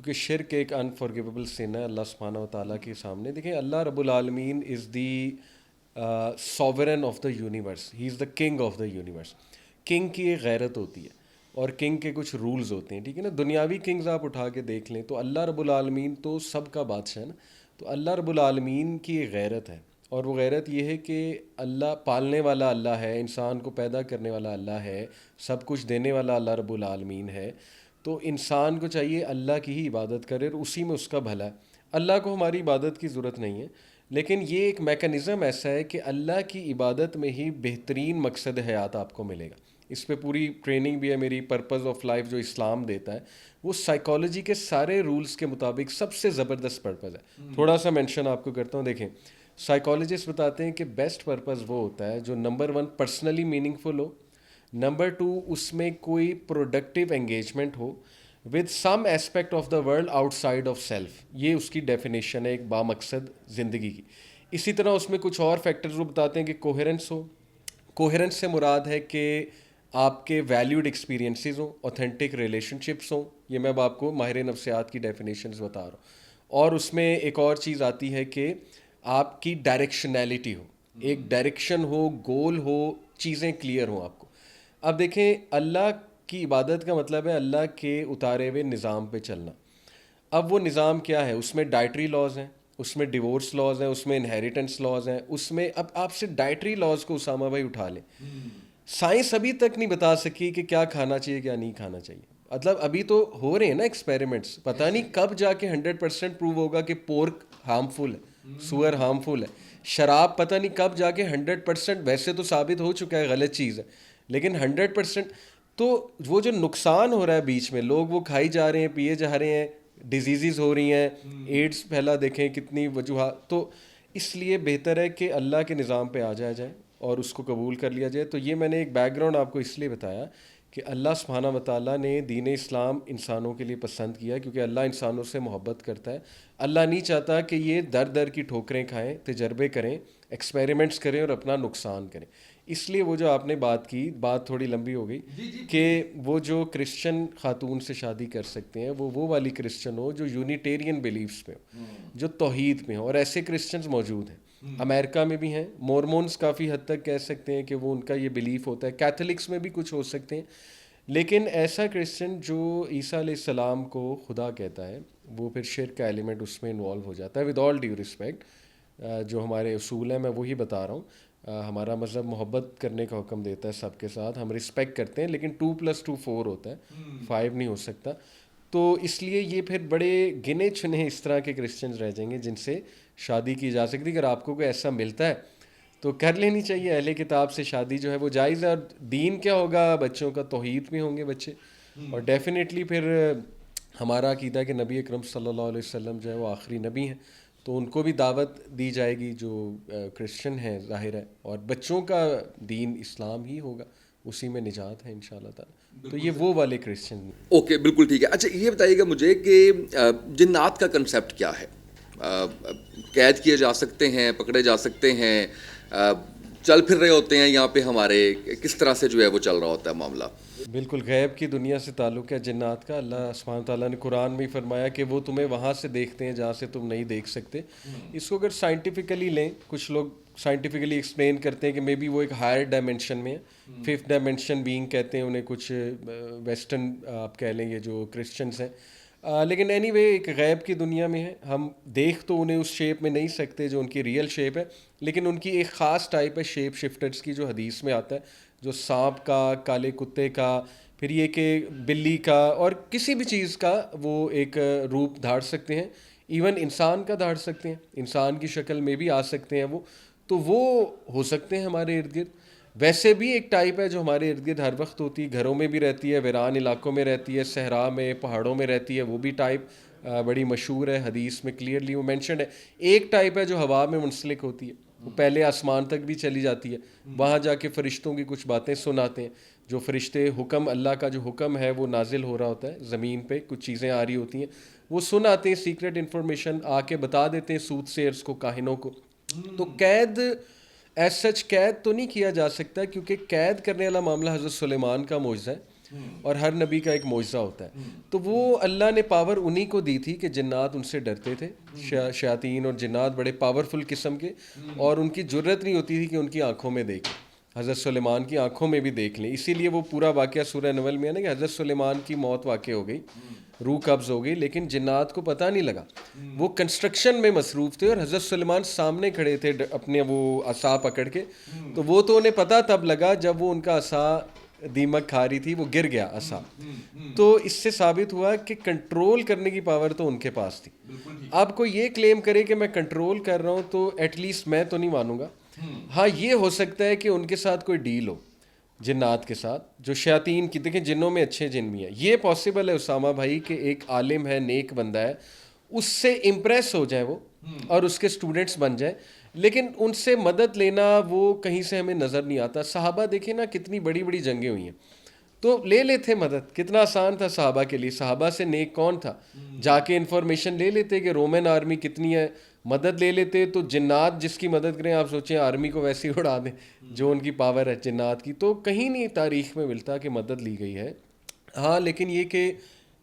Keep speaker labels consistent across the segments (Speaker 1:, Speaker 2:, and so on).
Speaker 1: کیونکہ شرک ایک انفارگیویبل سن ہے اللہ سبحانہ و تعالیٰ کے سامنے. دیکھیں اللہ رب العالمین is the sovereign of the universe, he is the king of the universe. King کی ایک غیرت ہوتی ہے اور کنگ کے کچھ رولز ہوتے ہیں, ٹھیک ہے نا. دنیاوی کنگز آپ اٹھا کے دیکھ لیں تو اللہ رب العالمین تو سب کا بادشاہ ہے نا. تو اللہ رب العالمین کی ایک غیرت ہے, اور وہ غیرت یہ ہے کہ اللہ پالنے والا اللہ ہے, انسان کو پیدا کرنے والا اللہ ہے, سب کچھ دینے والا اللہ رب العالمین ہے. تو انسان کو چاہیے اللہ کی ہی عبادت کرے اور اسی میں اس کا بھلا ہے. اللہ کو ہماری عبادت کی ضرورت نہیں ہے, لیکن یہ ایک میکانزم ایسا ہے کہ اللہ کی عبادت میں ہی بہترین مقصد حیات آپ کو ملے گا. اس پہ پوری ٹریننگ بھی ہے میری, پرپز آف لائف جو اسلام دیتا ہے وہ سائیکالوجی کے سارے رولز کے مطابق سب سے زبردست پرپز ہے. تھوڑا سا مینشن آپ کو کرتا ہوں. دیکھیں سائیکالوجسٹ بتاتے ہیں کہ بیسٹ پرپز وہ ہوتا ہے جو نمبر 1 پرسنلی میننگ فل ہو, نمبر 2 اس میں کوئی productive engagement who with some aspect of the world out side of self. یہ اس کی ڈیفینیشن ہے ایک بامقصد زندگی کی. اسی طرح اس میں کچھ اور فیکٹرز وہ بتاتے ہیں کہ کوہیرنس ہو. کوہیرنس سے مراد ہے کہ آپ کے ویلیوڈ ایکسپیرینسز ہوں, اوتھینٹک ریلیشن شپس ہوں. یہ میں اب آپ کو ماہر نفسیات کی ڈیفینیشنز بتا رہا ہوں. اور اس میں ایک اور چیز آتی ہے کہ آپ کی ڈائریکشنیلٹی ہو, ایک ڈائریکشن ہو, گول ہو, چیزیں کلیئر ہوں آپ کو. اب دیکھیں اللہ کی عبادت کا مطلب ہے اللہ کے اتارے ہوئے نظام پہ چلنا. اب وہ نظام کیا ہے؟ اس میں ڈائٹری لاز ہیں, اس میں ڈیورس لاز ہیں, اس میں انہیریٹنس لاز ہیں, اس میں اب آپ سے ڈائٹری لاز کو اسامہ بھائی اٹھا لیں. سائنس ابھی تک نہیں بتا سکی کہ کیا کھانا چاہیے کیا نہیں کھانا چاہیے. مطلب ابھی تو ہو رہے ہیں نا ایکسپیریمنٹس, پتہ نہیں کب جا کے 100% پروو ہوگا کہ پورک ہارمفل ہے, سور ہارمفل ہے. شراب پتہ نہیں کب جا کے 100%, ویسے تو ثابت ہو چکا ہے غلط چیز ہے, لیکن 100%. تو وہ جو نقصان ہو رہا ہے بیچ میں, لوگ وہ کھائی جا رہے ہیں, پیے جا رہے ہیں, ڈیزیزز ہو رہی ہیں, ایڈس پھیلا, دیکھیں کتنی وجوہات. تو اس لیے بہتر ہے کہ اللہ کے نظام پہ آ جایا جائے اور اس کو قبول کر لیا جائے. تو یہ میں نے ایک بیک گراؤنڈ آپ کو اس لیے بتایا کہ اللہ سبحانہ و تعالیٰ نے دین اسلام انسانوں کے لیے پسند کیا کیونکہ اللہ انسانوں سے محبت کرتا ہے. اللہ نہیں چاہتا کہ یہ در در کی ٹھوکریں کھائیں, تجربے کریں, ایکسپیریمنٹس کریں اور اپنا نقصان کریں. اس لیے وہ جو آپ نے بات کی, بات تھوڑی لمبی ہو گئی کہ وہ جو کرسچن خاتون سے شادی کر سکتے ہیں وہ والی کرسچن ہو جو یونیٹیرین بلیفس پہ ہو, جو توحید پہ ہو, اور ایسے کرسچنز موجود ہیں. امریکہ میں بھی ہیں, مورمونز کافی حد تک کہہ سکتے ہیں کہ وہ ان کا یہ بلیف ہوتا ہے, کیتھولکس میں بھی کچھ ہو سکتے ہیں. لیکن ایسا کرسچن جو عیسیٰ علیہ السلام کو خدا کہتا ہے وہ پھر شرک کا ایلیمنٹ اس میں انوالو ہو جاتا ہے. ود آل ڈیو رسپیکٹ, جو ہمارے اصول ہیں میں وہی بتا رہا ہوں. ہمارا مذہب محبت کرنے کا حکم دیتا ہے سب کے ساتھ, ہم رسپیکٹ کرتے ہیں, لیکن 2+2 4 ہوتا ہے, 5 نہیں ہو سکتا. تو اس لیے یہ پھر بڑے گنے چنے اس طرح کے کرسچنز رہ جائیں گے جن سے شادی کی جا سکتی. اگر آپ کو کوئی ایسا ملتا ہے تو کر لینی چاہیے. اہل کتاب سے شادی جو ہے وہ جائز ہے. اور دین کیا ہوگا, بچوں کا توحید میں ہوں گے بچے. اور ڈیفینیٹلی پھر ہمارا عقیدہ ہے کہ نبی اکرم صلی اللہ علیہ وسلم جو ہے وہ آخری نبی ہیں, تو ان کو بھی دعوت دی جائے گی جو کرسچن ہیں, ظاہر ہے. اور بچوں کا دین اسلام ہی ہوگا, اسی میں نجات ہے انشاءاللہ تعالی. تو یہ وہ والے کرسچن.
Speaker 2: اوکے, بالکل ٹھیک ہے. اچھا یہ بتائیے گا مجھے کہ جنات کا کنسیپٹ کیا ہے؟ قید کیے جا سکتے ہیں, پکڑے جا سکتے ہیں, چل پھر رہے ہوتے ہیں یہاں پہ ہمارے, کس طرح سے جو ہے وہ چل رہا ہوتا ہے معاملہ؟
Speaker 1: بالکل غیب کی دنیا سے تعلق ہے جنات کا. اللہ سبحانہ تعالیٰ نے قرآن میں ہی فرمایا کہ وہ تمہیں وہاں سے دیکھتے ہیں جہاں سے تم نہیں دیکھ سکتے. اس کو اگر سائنٹیفکلی لیں, کچھ لوگ سائنٹیفکلی ایکسپلین کرتے ہیں کہ مے بی وہ ایک ہائر ڈائمینشن میں ہے, 5th ڈائمینشن بینگ کہتے ہیں انہیں کچھ ویسٹرن آپ کہہ لیں یہ جو کرسچنس ہیں. لیکن اینی وے ایک غیب کی دنیا میں ہے. ہم دیکھ تو انہیں اس شیپ میں نہیں سکتے جو ان کی ریئل شیپ ہے, لیکن ان کی ایک خاص ٹائپ ہے شیپ شفٹرز کی جو حدیث میں آتا ہے, جو سانپ کا, کالے کتے کا, پھر یہ کہ بلی کا, اور کسی بھی چیز کا وہ ایک روپ دھاڑ سکتے ہیں. ایون انسان کا دھاڑ سکتے ہیں, انسان کی شکل میں بھی آ سکتے ہیں وہ. تو وہ ہو سکتے ہیں ہمارے ارد گرد. ویسے بھی ایک ٹائپ ہے جو ہمارے ارد گرد ہر وقت ہوتی ہے, گھروں میں بھی رہتی ہے, ویران علاقوں میں رہتی ہے, صحرا میں, پہاڑوں میں رہتی ہے. وہ بھی ٹائپ بڑی مشہور ہے, حدیث میں کلیئرلی وہ مینشنڈ ہے. ایک ٹائپ ہے جو ہوا میں منسلک ہوتی ہے, وہ پہلے آسمان تک بھی چلی جاتی ہے, وہاں جا کے فرشتوں کی کچھ باتیں سناتے ہیں. جو فرشتے حکم, اللہ کا جو حکم ہے وہ نازل ہو رہا ہوتا ہے زمین پہ, کچھ چیزیں آ رہی ہوتی ہیں, وہ سناتے ہیں سیکرٹ انفارمیشن, آ کے بتا دیتے ہیں سوت سیئرس کو, کاہنوں کو. تو قید ایز سچ قید تو نہیں کیا جا سکتا, کیونکہ قید کرنے والا معاملہ حضرت سلیمان کا معجزہ ہے. اور ہر نبی کا ایک معجزہ ہوتا ہے. تو وہ اللہ نے پاور انہی کو دی تھی کہ جنات ان سے ڈرتے تھے. شیاطین اور جنات بڑے پاورفل قسم کے, اور ان کی جرت نہیں ہوتی تھی کہ ان کی آنکھوں میں دیکھیں. حضرت سلیمان کی آنکھوں میں بھی دیکھ لیں. اسی لیے وہ پورا واقعہ سورہ نمل میں ہے نا کہ حضرت سلیمان کی موت واقع ہو گئی, روح قبض ہو گئی, لیکن جنات کو پتہ نہیں لگا. وہ کنسٹرکشن میں مصروف تھے اور حضرت سلیمان سامنے کھڑے تھے اپنے وہ عصا پکڑ کے. تو وہ تو انہیں پتہ تب لگا جب وہ ان کا عصا دیمک کھا رہی تھی, وہ گر گیا عصا. تو اس سے ثابت ہوا کہ کنٹرول کرنے کی پاور تو ان کے پاس تھی. اب کوئی یہ کلیم کرے کہ میں کنٹرول کر رہا ہوں تو ایٹ لیسٹ میں تو نہیں مانوں گا. ہاں یہ ہو سکتا ہے کہ ان کے ساتھ کوئی ڈیل ہو جنات کے ساتھ, جو شیاطین کی, دیکھیں جنوں میں اچھے جن بھی ہیں. یہ پاسبل ہے اسامہ بھائی کہ ایک عالم ہے, نیک بندہ ہے, اس سے امپریس ہو جائیں وہ اور اس کے اسٹوڈنٹس بن جائیں, لیکن ان سے مدد لینا وہ کہیں سے ہمیں نظر نہیں آتا. صحابہ دیکھیں نا کتنی بڑی بڑی جنگیں ہوئی ہیں تو لے لیتے مدد, کتنا آسان تھا صحابہ کے لیے. صحابہ سے نیک کون تھا, جا کے انفارمیشن لے لیتے کہ رومن آرمی کتنی ہے, مدد لے لیتے. تو جنات جس کی مدد کریں, آپ سوچیں آرمی کو ویسے ہی اڑا دیں جو ان کی پاور ہے جنات کی. تو کہیں نہیں تاریخ میں ملتا کہ مدد لی گئی ہے. ہاں لیکن یہ کہ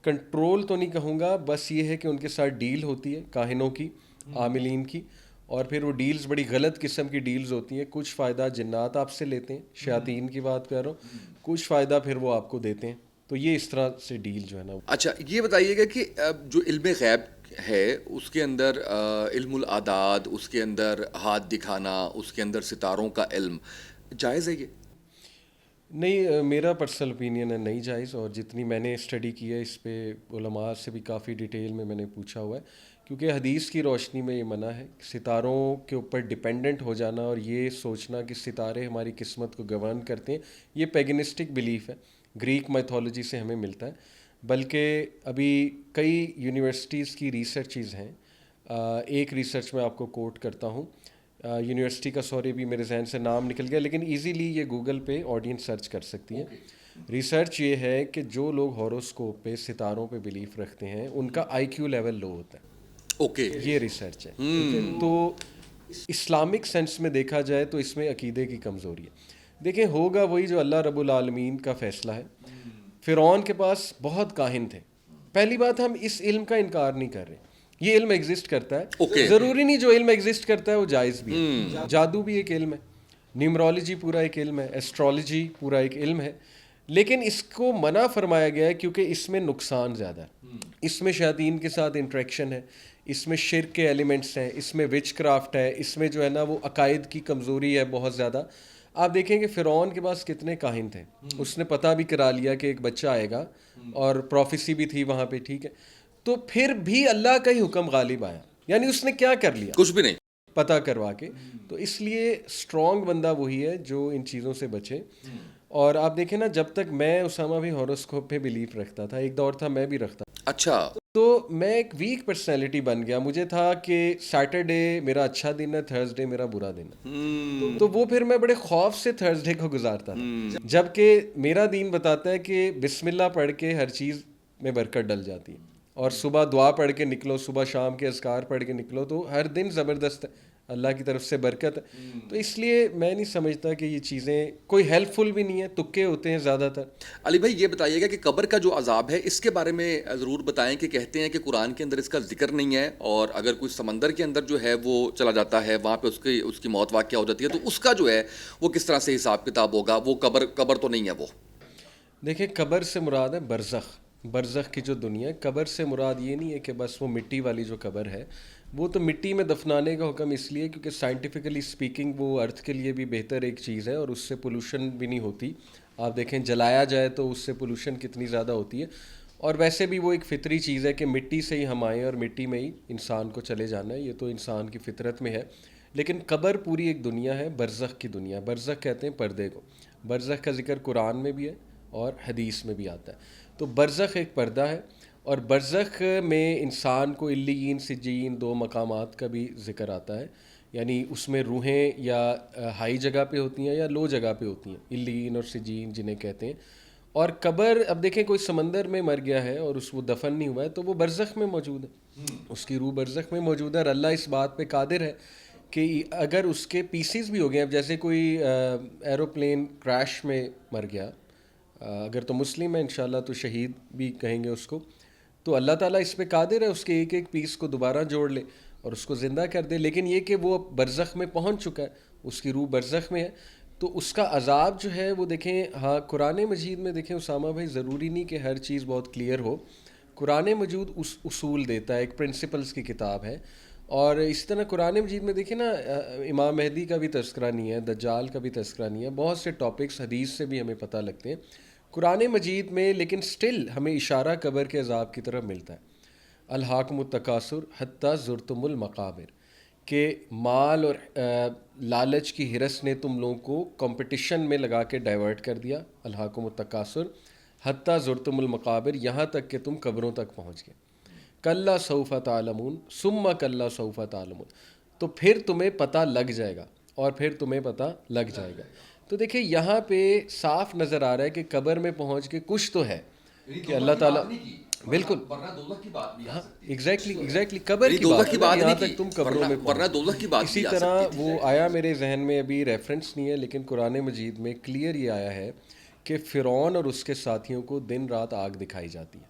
Speaker 1: کنٹرول تو نہیں کہوں گا, بس یہ ہے کہ ان کے ساتھ ڈیل ہوتی ہے کاہنوں کی, عاملین کی, اور پھر وہ ڈیلز بڑی غلط قسم کی ڈیلز ہوتی ہیں. کچھ فائدہ جنات آپ سے لیتے ہیں, شیاطین کی بات کر رہا ہوں, کچھ فائدہ پھر وہ آپ کو دیتے ہیں. تو یہ اس طرح سے ڈیل جو ہے نا.
Speaker 2: اچھا یہ بتائیے گا کہ جو علم غیب ہے اس کے اندر علم العداد, اس کے اندر ہاتھ دکھانا, اس کے اندر ستاروں کا علم, جائز ہے یہ؟
Speaker 1: نہیں, میرا پرسنل اوپینین ہے نہیں جائز. اور جتنی میں نے اسٹڈی کی ہے اس پہ علماء سے بھی کافی ڈیٹیل میں نے پوچھا ہوا ہے, کیونکہ حدیث کی روشنی میں یہ منع ہے. ستاروں کے اوپر ڈپینڈنٹ ہو جانا اور یہ سوچنا کہ ستارے ہماری قسمت کو گورن کرتے ہیں, یہ پیگنسٹک بلیف ہے, گریک میتھولوجی سے ہمیں ملتا ہے. بلکہ ابھی کئی یونیورسٹیز کی ریسرچز ہیں. ایک ریسرچ میں آپ کو کوٹ کرتا ہوں, یونیورسٹی کا سوری بھی میرے ذہن سے نام نکل گیا, لیکن ایزیلی یہ گوگل پہ آڈینس سرچ کر سکتی ہے. ریسرچ یہ ہے کہ جو لوگ ہاروسکوپ پہ, ستاروں پہ بلیف رکھتے ہیں, ان کا آئی کیو لیول لو ہوتا ہے.
Speaker 2: اوکے,
Speaker 1: یہ ریسرچ ہے. تو اسلامک سینس میں دیکھا جائے تو اس میں عقیدے کی کمزوری ہے. دیکھیں ہوگا وہی جو اللہ رب العالمین کا فیصلہ ہے. فرعون کے پاس بہت کاہن تھے. پہلی بات, ہم اس علم کا انکار نہیں کر رہے, یہ علم ایگزسٹ کرتا ہے. ضروری نہیں جو علم ایگزسٹ کرتا ہے وہ جائز بھی ہے. جادو بھی ایک علم ہے, نیومرولوجی پورا ایک علم ہے, ایسٹرالوجی پورا ایک علم ہے, لیکن اس کو منع فرمایا گیا ہے کیونکہ اس میں نقصان زیادہ ہے. اس میں شیاطین کے ساتھ انٹریکشن ہے, اس میں شرک کے ایلیمنٹس ہیں, اس میں وچ کرافٹ ہے, اس میں جو ہے نا وہ عقائد کی کمزوری ہے بہت زیادہ. آپ دیکھیں کہ فرعون کے پاس کتنے کاہن تھے, اس نے پتہ بھی کرا لیا کہ ایک بچہ آئے گا, اور پروفیسی بھی تھی وہاں پہ, ٹھیک ہے, تو پھر بھی اللہ کا ہی حکم غالب آیا. یعنی اس نے کیا کر لیا,
Speaker 2: کچھ بھی نہیں
Speaker 1: پتہ کروا کے. تو اس لیے اسٹرانگ بندہ وہی ہے جو ان چیزوں سے بچے. اور آپ دیکھیں نا, جب تک میں اسامہ بھی ہاروسکوپ پہ بلیف رکھتا تھا, ایک دور تھا میں بھی رکھتا,
Speaker 2: اچھا,
Speaker 1: تو میں ایک ویک پرسنالٹی بن گیا. مجھے تھا کہ سیٹرڈے میرا اچھا دن ہے, تھرسڈے میرا برا دن ہے. تو وہ پھر میں بڑے خوف سے تھرسڈے کو گزارتا تھا, جبکہ میرا دین بتاتا ہے کہ بسم اللہ پڑھ کے ہر چیز میں برکت ڈل جاتی ہے, اور صبح دعا پڑھ کے نکلو, صبح شام کے اذکار پڑھ کے نکلو, تو ہر دن زبردست ہے, اللہ کی طرف سے برکت ہے. تو اس لیے میں نہیں سمجھتا کہ یہ چیزیں کوئی ہیلپ فل بھی نہیں ہے, تکے ہوتے ہیں زیادہ تر.
Speaker 2: علی بھائی یہ بتائیے گا کہ قبر کا جو عذاب ہے اس کے بارے میں ضرور بتائیں, کہ کہتے ہیں کہ قرآن کے اندر اس کا ذکر نہیں ہے, اور اگر کوئی سمندر کے اندر جو ہے وہ چلا جاتا ہے, وہاں پہ اس کی موت واقع ہو جاتی ہے, تو اس کا جو ہے وہ کس طرح سے حساب کتاب ہوگا, وہ قبر تو نہیں ہے وہ.
Speaker 1: دیکھیں قبر سے مراد ہے برزخ, برزخ کی جو دنیا ہے. قبر سے مراد یہ نہیں ہے کہ بس وہ مٹی والی جو قبر ہے, وہ تو مٹی میں دفنانے کا حکم اس لیے کیونکہ سائنٹیفکلی اسپیکنگ وہ ارتھ کے لیے بھی بہتر ایک چیز ہے, اور اس سے پولوشن بھی نہیں ہوتی. آپ دیکھیں جلایا جائے تو اس سے پولوشن کتنی زیادہ ہوتی ہے. اور ویسے بھی وہ ایک فطری چیز ہے کہ مٹی سے ہی ہم آئیں اور مٹی میں ہی انسان کو چلے جانا ہے, یہ تو انسان کی فطرت میں ہے. لیکن قبر پوری ایک دنیا ہے, برزخ کی دنیا. برزخ کہتے ہیں پردے کو. برزخ کا ذکر قرآن میں بھی ہے اور حدیث میں بھی آتا ہے. تو برزخ ایک پردہ ہے, اور برزخ میں انسان کو علیین سجین دو مقامات کا بھی ذکر آتا ہے. یعنی اس میں روحیں یا ہائی جگہ پہ ہوتی ہیں یا لو جگہ پہ ہوتی ہیں, علیین اور سجین جنہیں کہتے ہیں. اور قبر, اب دیکھیں کوئی سمندر میں مر گیا ہے اور وہ دفن نہیں ہوا ہے, تو وہ برزخ میں موجود ہے, اس کی روح برزخ میں موجود ہے. اور اللہ اس بات پہ قادر ہے کہ اگر اس کے پیسز بھی ہو گئے, اب جیسے کوئی ایروپلین کریش میں مر گیا, اگر تو مسلم ہے انشاءاللہ تو شہید بھی کہیں گے اس کو. تو اللہ تعالیٰ اس پہ قادر ہے اس کے ایک ایک پیس کو دوبارہ جوڑ لے اور اس کو زندہ کر دے. لیکن یہ کہ وہ برزخ میں پہنچ چکا ہے, اس کی روح برزخ میں ہے, تو اس کا عذاب جو ہے وہ دیکھیں. ہاں قرآن مجید میں دیکھیں اسامہ بھائی, ضروری نہیں کہ ہر چیز بہت کلیئر ہو. قرآن مجید اصول دیتا ہے, ایک پرنسپلز کی کتاب ہے. اور اس طرح قرآن مجید میں دیکھیں نا, امام مہدی کا بھی تذکرہ نہیں ہے, دجال کا بھی تذکرہ نہیں ہے, بہت سے ٹاپکس حدیث سے بھی ہمیں پتہ لگتے ہیں قرآن مجید میں. لیکن سٹل ہمیں اشارہ قبر کے عذاب کی طرف ملتا ہے. الحاکم التکاثر حتی زرتم المقابر, کہ مال اور لالچ کی ہرس نے تم لوگوں کو کمپٹیشن میں لگا کے ڈائیورٹ کر دیا. الحاکم التکاثر حتی زرتم المقابر, یہاں تک کہ تم قبروں تک پہنچ گئے. کلا سوف تعلمون ثم کلا سوف تعلمون, تو پھر تمہیں پتہ لگ جائے گا, اور پھر تمہیں پتہ لگ جائے گا. تو دیکھیں یہاں پہ صاف نظر آ رہا ہے کہ قبر میں پہنچ کے کچھ تو ہے کہ اللہ تعالیٰ بالکل ہاں ایگزیکٹلی قبر کی بات ہے, یہاں تک تم قبروں میں پہنچ. اسی طرح وہ آیا میرے ذہن میں, ابھی ریفرنس نہیں ہے لیکن قرآن مجید میں کلیئر یہ آیا ہے کہ فرعون اور اس کے ساتھیوں کو دن رات آگ دکھائی جاتی ہے.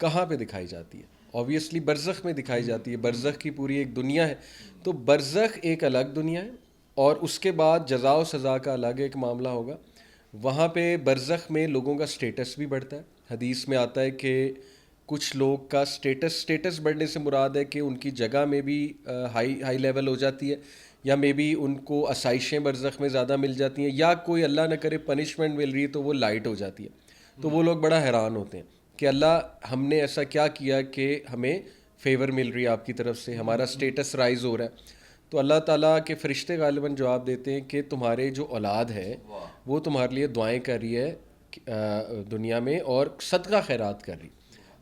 Speaker 1: کہاں پہ دکھائی جاتی ہے؟ اوبویسلی برزخ میں دکھائی جاتی ہے. برزخ کی پوری ایک دنیا ہے. تو برزخ ایک الگ دنیا ہے, اور اس کے بعد جزا و سزا کا الگ ایک معاملہ ہوگا. وہاں پہ برزخ میں لوگوں کا سٹیٹس بھی بڑھتا ہے. حدیث میں آتا ہے کہ کچھ لوگ کا سٹیٹس بڑھنے سے مراد ہے کہ ان کی جگہ میں بھی ہائی لیول ہو جاتی ہے, یا مے بی ان کو آسائشیں برزخ میں زیادہ مل جاتی ہیں, یا کوئی اللہ نہ کرے پنشمنٹ مل رہی ہے تو وہ لائٹ ہو جاتی ہے. تو وہ لوگ بڑا حیران ہوتے ہیں کہ اللہ ہم نے ایسا کیا کیا کہ ہمیں فیور مل رہی ہے آپ کی طرف سے, ہمارا سٹیٹس رائز ہو رہا ہے. تو اللہ تعالیٰ کے فرشتے غالباً جواب دیتے ہیں کہ تمہارے جو اولاد ہے وہ تمہارے لیے دعائیں کر رہی ہے دنیا میں, اور صدقہ خیرات کر رہی,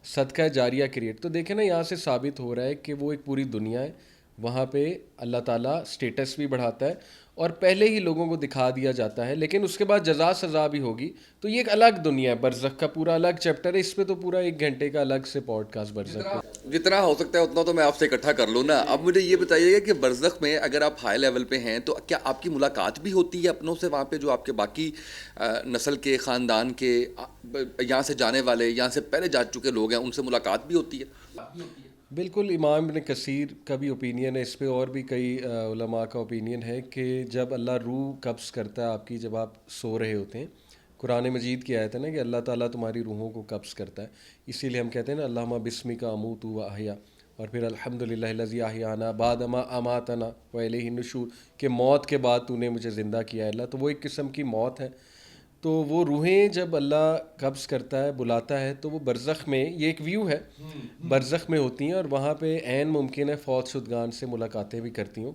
Speaker 1: صدقہ جاریہ کریٹ. تو دیکھیں نا یہاں سے ثابت ہو رہا ہے کہ وہ ایک پوری دنیا ہے, وہاں پہ اللہ تعالیٰ سٹیٹس بھی بڑھاتا ہے, اور پہلے ہی لوگوں کو دکھا دیا جاتا ہے. لیکن اس کے بعد جزا سزا بھی ہوگی. تو یہ ایک الگ دنیا ہے, برزخ کا پورا الگ چیپٹر ہے. اس پہ تو پورا 1 گھنٹے کا الگ سے پوڈ کاسٹ برزخ پہ.
Speaker 2: جتنا ہو سکتا ہے اتنا تو میں آپ سے اکٹھا کر لوں نا. اب مجھے یہ بتائیے گا کہ برزخ میں اگر آپ ہائی لیول پہ ہیں تو کیا آپ کی ملاقات بھی ہوتی ہے اپنوں سے وہاں پہ, جو آپ کے باقی نسل کے, خاندان کے, یہاں سے جانے والے, یہاں سے پہلے جا چکے لوگ ہیں, ان سے ملاقات بھی ہوتی ہے؟
Speaker 1: بالکل, امام ابن کثیر کا بھی اوپینین ہے اس پہ, اور بھی کئی علماء کا اوپینین ہے کہ جب اللہ روح قبض کرتا ہے آپ کی, جب آپ سو رہے ہوتے ہیں, قرآن مجید کی آیت ہے نا کہ اللہ تعالیٰ تمہاری روحوں کو قبض کرتا ہے. اسی لیے ہم کہتے ہیں نا اللہم بسمک اموت و احیا, اور پھر الحمد للہ الذی احیانا بعد ما اماتنا والیہ النشور, کہ موت کے بعد تو نے مجھے زندہ کیا ہے اللہ. تو وہ ایک قسم کی موت ہے. تو وہ روحیں جب اللہ قبض کرتا ہے, بلاتا ہے, تو وہ برزخ میں, یہ ایک ویو ہے, برزخ میں ہوتی ہیں, اور وہاں پہ عین ممکن ہے فوت شدگان سے ملاقاتیں بھی کرتی ہوں,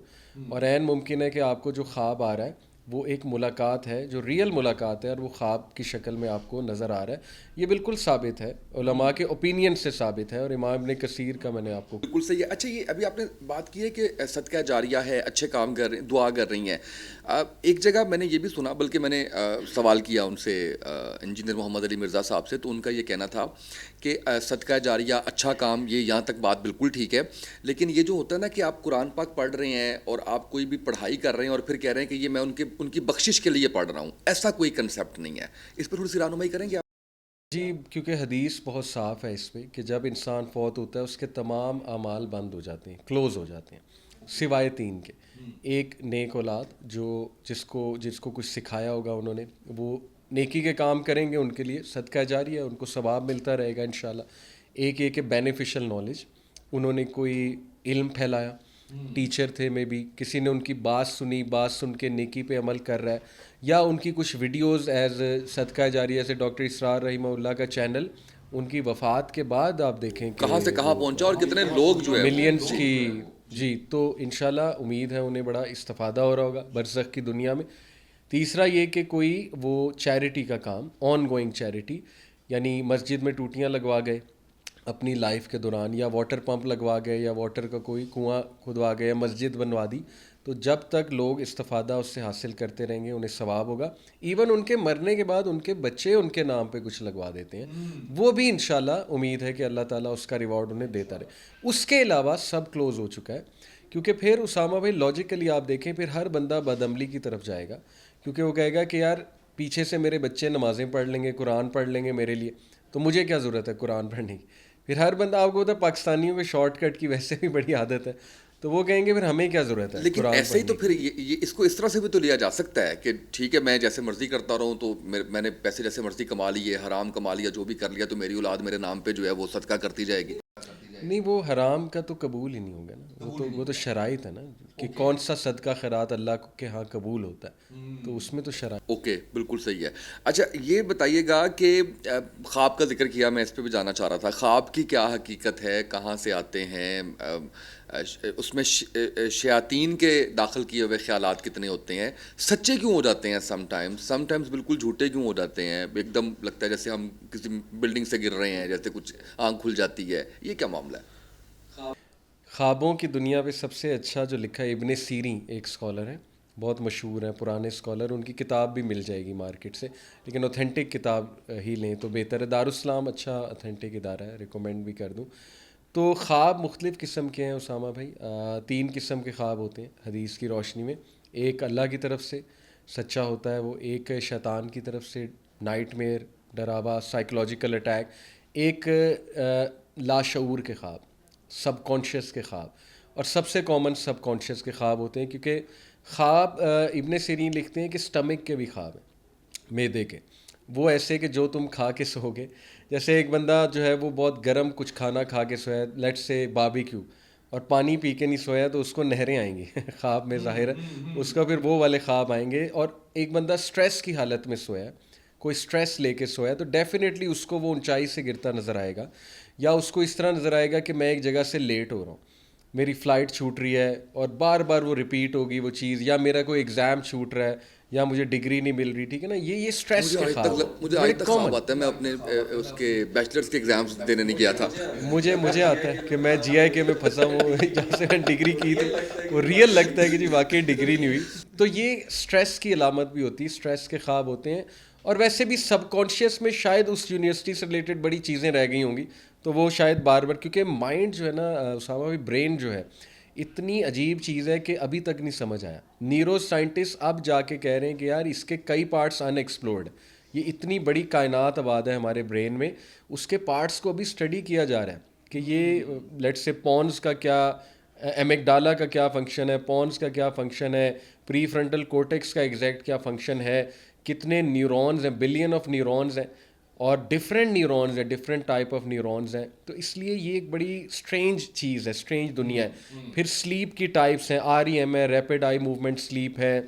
Speaker 1: اور عین ممکن ہے کہ آپ کو جو خواب آ رہا ہے وہ ایک ملاقات ہے, جو ریئل ملاقات ہے, اور وہ خواب کی شکل میں آپ کو نظر آ رہا ہے. یہ بالکل ثابت ہے, علماء کے اوپینین سے ثابت ہے, اور امام ابن کثیر کا میں نے آپ کو
Speaker 2: بالکل صحیح ہے. اچھا, یہ ابھی آپ نے بات کی ہے کہ صدقہ جاریہ ہے, اچھے کام کر رہے, دعا کر رہی ہیں. ایک جگہ میں نے یہ بھی سنا, بلکہ میں نے سوال کیا ان سے, انجینئر محمد علی مرزا صاحب سے, تو ان کا یہ کہنا تھا کہ صدقہ جاریہ اچھا کام, یہ یہاں تک بات بالکل ٹھیک ہے, لیکن یہ جو ہوتا ہے نا کہ آپ قرآن پاک پڑھ رہے ہیں اور آپ کوئی بھی پڑھائی کر رہے ہیں اور پھر کہہ رہے ہیں کہ یہ میں ان کی بخشش کے لیے پڑھ رہا ہوں, ایسا کوئی کنسیپٹ نہیں ہے. اس پر تھوڑی سی رہنمائی کریں گے آپ؟
Speaker 1: جی, کیونکہ حدیث بہت صاف ہے اس پہ کہ جب انسان فوت ہوتا ہے اس کے تمام اعمال بند ہو جاتے ہیں, کلوز ہو جاتے ہیں, سوائے 3 کے. ایک نیک اولاد, جو جس کو کچھ سکھایا ہوگا انہوں نے, وہ نیکی کے کام کریں گے, ان کے لیے صدقہ جاری ہے, ان کو ثواب ملتا رہے گا انشاءاللہ. ایک یہ کہ بینیفیشل نالج, انہوں نے کوئی علم پھیلایا, ٹیچر تھے, میں بھی کسی نے ان کی بات سنی, بات سن کے نیکی پہ عمل کر رہا ہے, یا ان کی کچھ ویڈیوز ایز صدقہ جاریہ, جیسے ڈاکٹر اسرار رحمہ اللہ کا چینل, ان کی وفات کے بعد آپ دیکھیں کہ
Speaker 2: کہاں سے کہاں پہنچا اور کتنے لوگ جو ہے
Speaker 1: ملینز کی. جی, تو انشاءاللہ امید ہے انہیں بڑا استفادہ ہو رہا ہوگا برزخ کی دنیا میں. تیسرا یہ کہ کوئی وہ چیریٹی کا کام, آن گوئنگ چیریٹی, یعنی مسجد میں ٹوٹیاں لگوا گئے اپنی لائف کے دوران, یا واٹر پمپ لگوا گئے, یا واٹر کا کوئی کنواں کھدوا گئے, یا مسجد بنوا دی, تو جب تک لوگ استفادہ اس سے حاصل کرتے رہیں گے انہیں ثواب ہوگا. ایون ان کے مرنے کے بعد ان کے بچے ان کے نام پہ کچھ لگوا دیتے ہیں, وہ بھی انشاءاللہ امید ہے کہ اللہ تعالیٰ اس کا ریوارڈ انہیں دیتا رہے. اس کے علاوہ سب کلوز ہو چکا ہے, کیونکہ پھر اسامہ بھائی لاجیکلی آپ دیکھیں پھر ہر بندہ بدعملی کی طرف جائے گا, کیونکہ وہ کہے گا کہ یار پیچھے سے میرے بچے نمازیں پڑھ لیں گے, قرآن پڑھ لیں گے میرے لیے, تو مجھے کیا ضرورت ہے قرآن پڑھنے کی. پھر ہر بندہ, آپ کو پتا ہے پاکستانیوں کو شارٹ کٹ کی ویسے بھی بڑی عادت ہے, تو وہ کہیں گے پھر ہمیں کیا ضرورت ہے
Speaker 2: لیکن
Speaker 1: قرآن
Speaker 2: ایسے ہی تو
Speaker 1: پڑھنے کی.
Speaker 2: پھر یہ اس کو اس طرح سے بھی تو لیا جا سکتا ہے کہ ٹھیک ہے میں جیسے مرضی کرتا رہوں, تو میں نے پیسے جیسے مرضی کما لیے, حرام کما لیا, جو بھی کر لیا, تو میری اولاد میرے نام پہ جو ہے وہ صدقہ کرتی جائے گی.
Speaker 1: نہیں, وہ حرام کا تو قبول ہی نہیں ہوگا نا, وہ تو شرائط ہے نا کہ کون سا صدقہ خیرات اللہ کے ہاں قبول ہوتا ہے, تو اس میں تو شرائط.
Speaker 2: اوکے, بالکل صحیح ہے. اچھا یہ بتائیے گا کہ خواب کا ذکر کیا, میں اس پہ بھی جانا چاہ رہا تھا. خواب کی کیا حقیقت ہے, کہاں سے آتے ہیں, اس میں شیاطین کے داخل کیے ہوئے خیالات کتنے ہوتے ہیں, سچے کیوں ہو جاتے ہیں سم ٹائمز بالکل جھوٹے کیوں ہو جاتے ہیں, ایک دم لگتا ہے جیسے ہم کسی بلڈنگ سے گر رہے ہیں, جیسے کچھ آنکھ کھل جاتی ہے, یہ کیا معاملہ ہے؟
Speaker 1: خوابوں کی دنیا پہ سب سے اچھا جو لکھا ہے ابن سیرین, ایک اسکالر ہیں, بہت مشہور ہیں, پرانے اسکالر, ان کی کتاب بھی مل جائے گی مارکیٹ سے, لیکن اوتھینٹک کتاب ہی لیں تو بہتر ہے. دارالاسلام اچھا اوتھینٹک ادارہ ہے, ریکمینڈ بھی کر دوں. تو خواب مختلف قسم کے ہیں اسامہ بھائی. 3 قسم کے خواب ہوتے ہیں حدیث کی روشنی میں. ایک اللہ کی طرف سے سچا ہوتا ہے وہ, ایک شیطان کی طرف سے نائٹ میئر, ڈراوا, سائیکولوجیکل اٹیک, ایک لاشعور کے خواب, سب کانشیس کے خواب, اور سب سے کامن سب کانشیس کے خواب ہوتے ہیں. کیونکہ خواب ابن سیرین لکھتے ہیں کہ سٹمک کے بھی خواب ہیں, معدے کے, وہ ایسے کہ جو تم کھا کے سو گے. جیسے ایک بندہ جو ہے وہ بہت گرم کچھ کھانا کھا کے سویا, لیٹ سے باربیکیو, اور پانی پی کے نہیں سویا, تو اس کو نہریں آئیں گی خواب میں, ظاہر ہے اس کا پھر وہ والے خواب آئیں گے. اور ایک بندہ سٹریس کی حالت میں سویا, کوئی سٹریس لے کے سویا, تو ڈیفینیٹلی اس کو وہ اونچائی سے گرتا نظر آئے گا, یا اس کو اس طرح نظر آئے گا کہ میں ایک جگہ سے لیٹ ہو رہا ہوں, میری فلائٹ چھوٹ رہی ہے, اور بار بار وہ ریپیٹ ہوگی وہ چیز, یا میرا کوئی ایگزام چھوٹ رہا ہے, یا مجھے ڈگری نہیں مل رہی. ٹھیک ہے نا, یہ اسٹریس کے خواب
Speaker 2: مجھے
Speaker 1: بڑے
Speaker 2: آج تک خواب
Speaker 1: کامن.
Speaker 2: آتا ہے, میں اپنے اس کے بیچلرس کے ایگزامس دینے نہیں گیا تھا.
Speaker 1: مجھے آتا ہے کہ میں جی آئی کے میں پھنسا ہوں, جہاں سے میں ڈگری کی تھی, وہ ریئل لگتا ہے کہ جی واقعی ڈگری نہیں ہوئی. تو یہ اسٹریس کی علامت بھی ہوتی ہے, اسٹریس کے خواب ہوتے ہیں. اور ویسے بھی سب کانشیس میں شاید اس یونیورسٹی سے ریلیٹڈ بڑی چیزیں رہ گئی ہوں گی, تو وہ شاید بار بار, کیونکہ مائنڈ جو ہے نا اسامہ بھی, برین جو ہے اتنی عجیب چیز ہے کہ ابھی تک نہیں سمجھ آیا. نیورو سائنٹسٹ اب جا کے کہہ رہے ہیں کہ یار اس کے کئی پارٹس ان ایکسپلورڈ, یہ اتنی بڑی کائنات آباد ہے ہمارے برین میں, اس کے پارٹس کو ابھی اسٹڈی کیا جا رہا ہے کہ یہ لیٹ سے پونز کا کیا, ایمگڈالا کا کیا فنکشن ہے, پونز کا کیا فنکشن ہے, پری فرنٹل کورٹیکس کا ایگزیکٹ کیا فنکشن ہے, کتنے نیورونز ہیں, بلین آف نیورونز ہیں, اور ڈفرینٹ نیورونز ہیں, ڈفرینٹ ٹائپ آف نیورونز ہیں. تو اس لیے یہ ایک بڑی اسٹرینج چیز ہے, اسٹرینج دنیا ہے. پھر سلیپ کی ٹائپس ہیں, آر ای ایم ہے, ریپڈ آئی موومنٹ سلیپ ہے,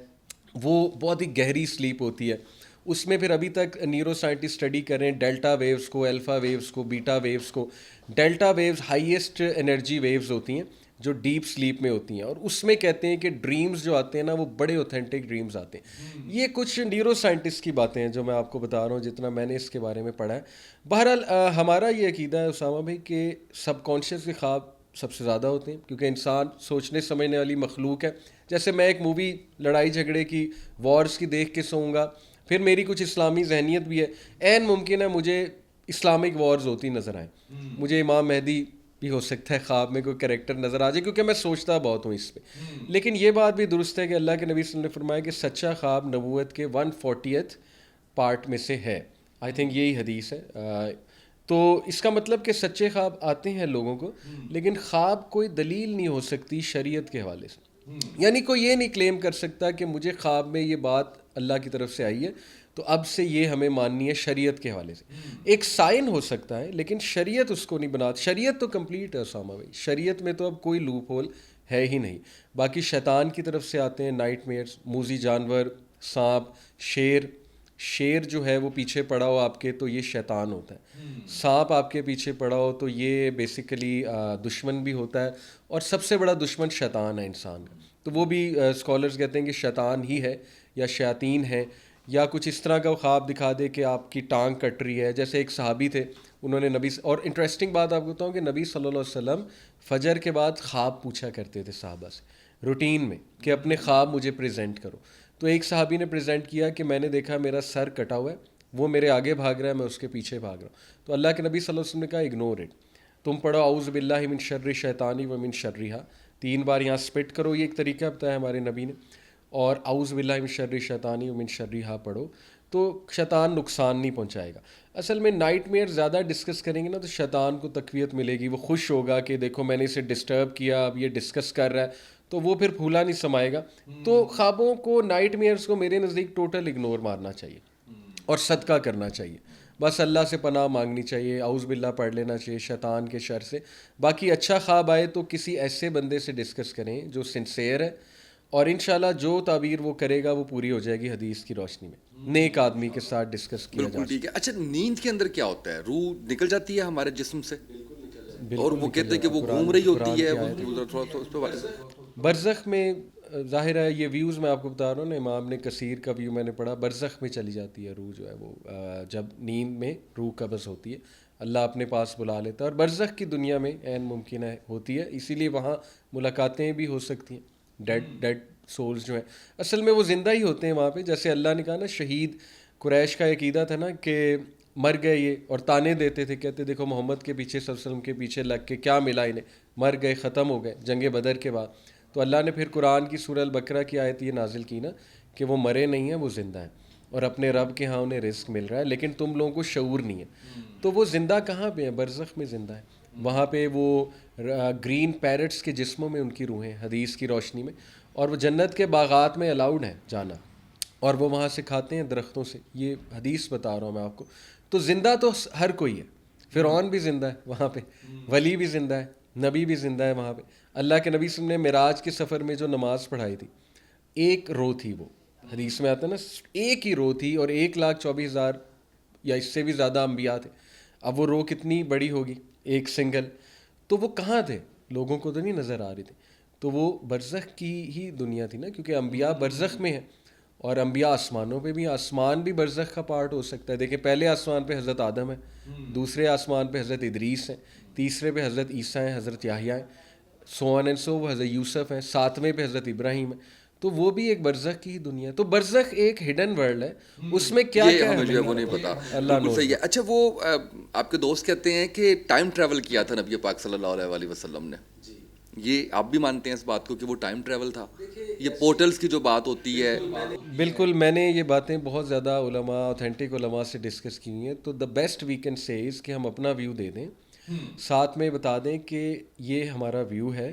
Speaker 1: وہ بہت ہی گہری سلیپ ہوتی ہے. اس میں پھر ابھی تک نیورو سائنٹسٹ اسٹڈی کر رہے ہیں ڈیلٹا ویوز کو, الفا ویوز کو, بیٹا ویوز کو. Delta waves highest energy waves ہوتی ہیں جو ڈیپ سلیپ میں ہوتی ہیں, اور اس میں کہتے ہیں کہ ڈریمز جو آتے ہیں نا وہ بڑے اوتھینٹک ڈریمز آتے ہیں. یہ کچھ نیورو سائنٹسٹ کی باتیں ہیں جو میں آپ کو بتا رہا ہوں, جتنا میں نے اس کے بارے میں پڑھا ہے. بہرحال ہمارا یہ عقیدہ ہے اسامہ بھائی کہ سب کانشیس کے خواب سب سے زیادہ ہوتے ہیں, کیونکہ انسان سوچنے سمجھنے والی مخلوق ہے. جیسے میں ایک مووی لڑائی جھگڑے کی, وارز کی دیکھ کے سوؤں گا, پھر میری کچھ اسلامی ذہنیت بھی ہے, عین ممکن ہے مجھے اسلامک وارز ہوتی نظر آئیں, مجھے امام مہدی بھی ہو سکتا ہے خواب میں کوئی کریکٹر نظر آ جائے, کیونکہ میں سوچتا بہت ہوں اس پہ. لیکن یہ بات بھی درست ہے کہ اللہ کے نبی صلی اللہ علیہ وسلم نے فرمایا کہ سچا خواب نبوت کے 140th پارٹ میں سے ہے. آئی تھنک یہی حدیث ہے. تو اس کا مطلب کہ سچے خواب آتے ہیں لوگوں کو, لیکن خواب کوئی دلیل نہیں ہو سکتی شریعت کے حوالے سے. یعنی کوئی یہ نہیں کلیم کر سکتا کہ مجھے خواب میں یہ بات اللہ کی طرف سے آئی ہے تو اب سے یہ ہمیں ماننی ہے شریعت کے حوالے سے. ایک سائن ہو سکتا ہے لیکن شریعت اس کو نہیں بناتی. شریعت تو کمپلیٹ ہے اسامہ بھائی, شریعت میں تو اب کوئی لوپ ہول ہے ہی نہیں. باقی شیطان کی طرف سے آتے ہیں نائٹ میئرس, موذی جانور, سانپ, شیر جو ہے وہ پیچھے پڑا ہو آپ کے تو یہ شیطان ہوتا ہے. سانپ آپ کے پیچھے پڑا ہو تو یہ بیسیکلی دشمن بھی ہوتا ہے, اور سب سے بڑا دشمن شیطان ہے انسان کا. تو وہ بھی اسکالرز کہتے ہیں کہ شیطان ہی ہے یا شیاطین ہے, یا کچھ اس طرح کا خواب دکھا دے کہ آپ کی ٹانگ کٹ رہی ہے. جیسے ایک صحابی تھے, انہوں نے نبی, اور انٹرسٹنگ بات آپ کو بتاؤں کہ نبی صلی اللہ علیہ وسلم فجر کے بعد خواب پوچھا کرتے تھے صحابہ سے روٹین میں کہ اپنے خواب مجھے پریزنٹ کرو. تو ایک صحابی نے پریزنٹ کیا کہ میں نے دیکھا میرا سر کٹا ہوا ہے, وہ میرے آگے بھاگ رہا ہے, میں اس کے پیچھے بھاگ رہا ہوں. تو اللہ کے نبی صلی اللہ علیہ وسلم نے کہا اگنور اٹ, تم پڑھو اعوذ باللہ من شر الشیطان و من شرہا, 3 بار یہاں سپٹ کرو, یہ ایک طریقہ بتایا ہمارے نبی نے, اور اعوذ باللہ من شر الشیطان و من شرہا پڑھو. تو شیطان نقصان نہیں پہنچائے گا. اصل میں نائٹ میئر زیادہ ڈسکس کریں گے نا تو شیطان کو تقویت ملے گی, وہ خوش ہوگا کہ دیکھو میں نے اسے ڈسٹرب کیا, اب یہ ڈسکس کر رہا ہے, تو وہ پھر پھولا نہیں سمائے گا. تو خوابوں کو, نائٹ میئرس کو میرے نزدیک ٹوٹل اگنور مارنا چاہیے اور صدقہ کرنا چاہیے. بس اللہ سے پناہ مانگنی چاہیے, اعوذ باللہ پڑھ لینا چاہیے شیطان کے شر سے. باقی اچھا خواب آئے تو کسی ایسے بندے سے ڈسکس کریں جو سنسیئر ہے, اور انشاءاللہ جو تعبیر وہ کرے گا وہ پوری ہو جائے گی حدیث کی روشنی میں. نیک آدمی کے ساتھ ڈسکس کیا
Speaker 2: بالکل ٹھیک ہے. اچھا نیند کے اندر کیا ہوتا ہے؟ روح نکل جاتی ہے ہمارے جسم سے اور وہ کہتے ہیں کہ وہ گھوم رہی ہوتی ہے
Speaker 1: برزخ میں. ظاہر ہے یہ ویوز میں آپ کو بتا رہا ہوں نا, امام نے کثیر کا ویو میں نے پڑھا, برزخ میں چلی جاتی ہے روح جو ہے وہ, جب نیند میں روح قبض ہوتی ہے اللہ اپنے پاس بلا لیتا ہے, اور برزخ کی دنیا میں عین ممکن ہے ہوتی ہے, اسی لیے وہاں ملاقاتیں بھی ہو سکتی ہیں. ڈیڈ سولز جو ہیں اصل میں وہ زندہ ہی ہوتے ہیں وہاں پہ. جیسے اللہ نے کہا نا, شہید قریش کا عقیدہ تھا نا کہ مر گئے یہ, اور تانے دیتے تھے, کہتے دیکھو محمد کے پیچھے صلی اللہ علیہ وسلم کے پیچھے لگ کے کیا ملا انہیں, مر گئے, ختم ہو گئے جنگ بدر کے بعد. تو اللہ نے پھر قرآن کی سورہ البقرہ کی آیت یہ نازل کی نا کہ وہ مرے نہیں ہیں, وہ زندہ ہیں اور اپنے رب کے ہاں انہیں رزق مل رہا ہے, لیکن تم لوگوں کو شعور نہیں ہے. تو وہ زندہ کہاں پہ ہیں؟ برزخ میں زندہ ہیں. وہاں پہ وہ گرین پیرٹس کے جسموں میں ان کی روحیں حدیث کی روشنی میں, اور وہ جنت کے باغات میں الاؤڈ ہیں جانا, اور وہ وہاں سے کھاتے ہیں درختوں سے. یہ حدیث بتا رہا ہوں میں آپ کو. تو زندہ تو ہر کوئی ہے. فرعون بھی زندہ ہے وہاں پہ, ولی بھی زندہ ہے, نبی بھی زندہ ہے وہاں پہ. اللہ کے نبی صلی اللہ علیہ وسلم نے معراج کے سفر میں جو نماز پڑھائی تھی, ایک رو تھی وہ, حدیث میں آتا ہے نا ایک ہی رو تھی, اور 1,24,000 یا اس سے بھی زیادہ انبیاء تھے. اب وہ رو کتنی بڑی ہوگی, ایک سنگل. تو وہ کہاں تھے؟ لوگوں کو تو نہیں نظر آ رہی تھی. تو وہ برزخ کی ہی دنیا تھی نا, کیونکہ انبیاء برزخ میں ہیں, اور انبیاء آسمانوں پہ بھی. آسمان بھی برزخ کا پارٹ ہو سکتا ہے. دیکھیں پہلے آسمان پہ حضرت آدم ہے, دوسرے آسمان پہ حضرت ادریس ہیں, تیسرے پہ حضرت عیسیٰ ہیں, حضرت یحییٰ ہیں, سو آن اینڈ سو, وہ حضرت یوسف ہیں, ساتویں پہ حضرت ابراہیم ہے. تو وہ بھی ایک برزخ کی ہی دنیا ہے. تو برزخ ایک ہڈن ورلڈ ہے, اس میں کیا
Speaker 2: یہ
Speaker 1: کیا
Speaker 2: ہمیں جو ہے وہ
Speaker 1: ہے
Speaker 2: نہیں پتا.
Speaker 1: اللہ
Speaker 2: بالکل
Speaker 1: نوز.
Speaker 2: صحیح ہے. اچھا وہ آپ کے دوست کہتے ہیں کہ ٹائم ٹریول کیا تھا نبی پاک صلی اللہ علیہ وسلم نے, یہ آپ بھی مانتے ہیں اس بات کو کہ وہ ٹائم ٹریول تھا؟ یہ پورٹلز کی جو بات ہوتی ہے,
Speaker 1: بالکل میں نے یہ باتیں بہت زیادہ علماء, اوتھینٹک علماء سے ڈسکس کی ہوئی ہیں. تو دا بیسٹ وی کین سے از کہ ہم اپنا ویو دے دیں, ساتھ میں بتا دیں کہ یہ ہمارا ویو ہے,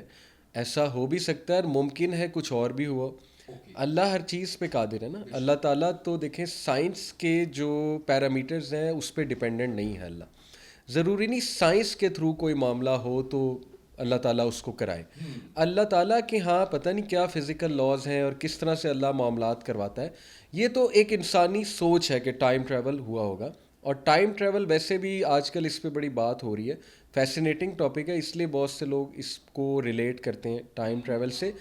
Speaker 1: ایسا ہو بھی سکتا ہے اور ممکن ہے کچھ اور بھی ہوا. اللہ ہر چیز پہ قادر ہے نا. اللہ تعالیٰ تو دیکھیں سائنس کے جو پیرامیٹرز ہیں اس پہ ڈپینڈنٹ نہیں ہے اللہ. ضروری نہیں سائنس کے تھرو کوئی معاملہ ہو تو اللہ تعالیٰ اس کو کرائے. اللہ تعالیٰ کے ہاں پتہ نہیں کیا فزیکل لاز ہیں اور کس طرح سے اللہ معاملات کرواتا ہے. یہ تو ایک انسانی سوچ ہے کہ ٹائم ٹریول ہوا ہوگا, اور ٹائم ٹریول ویسے بھی آج کل اس پہ بڑی بات ہو رہی ہے, فیسینیٹنگ ٹاپک ہے, اس لیے بہت سے لوگ اس کو ریلیٹ کرتے ہیں ٹائم ٹریول سے.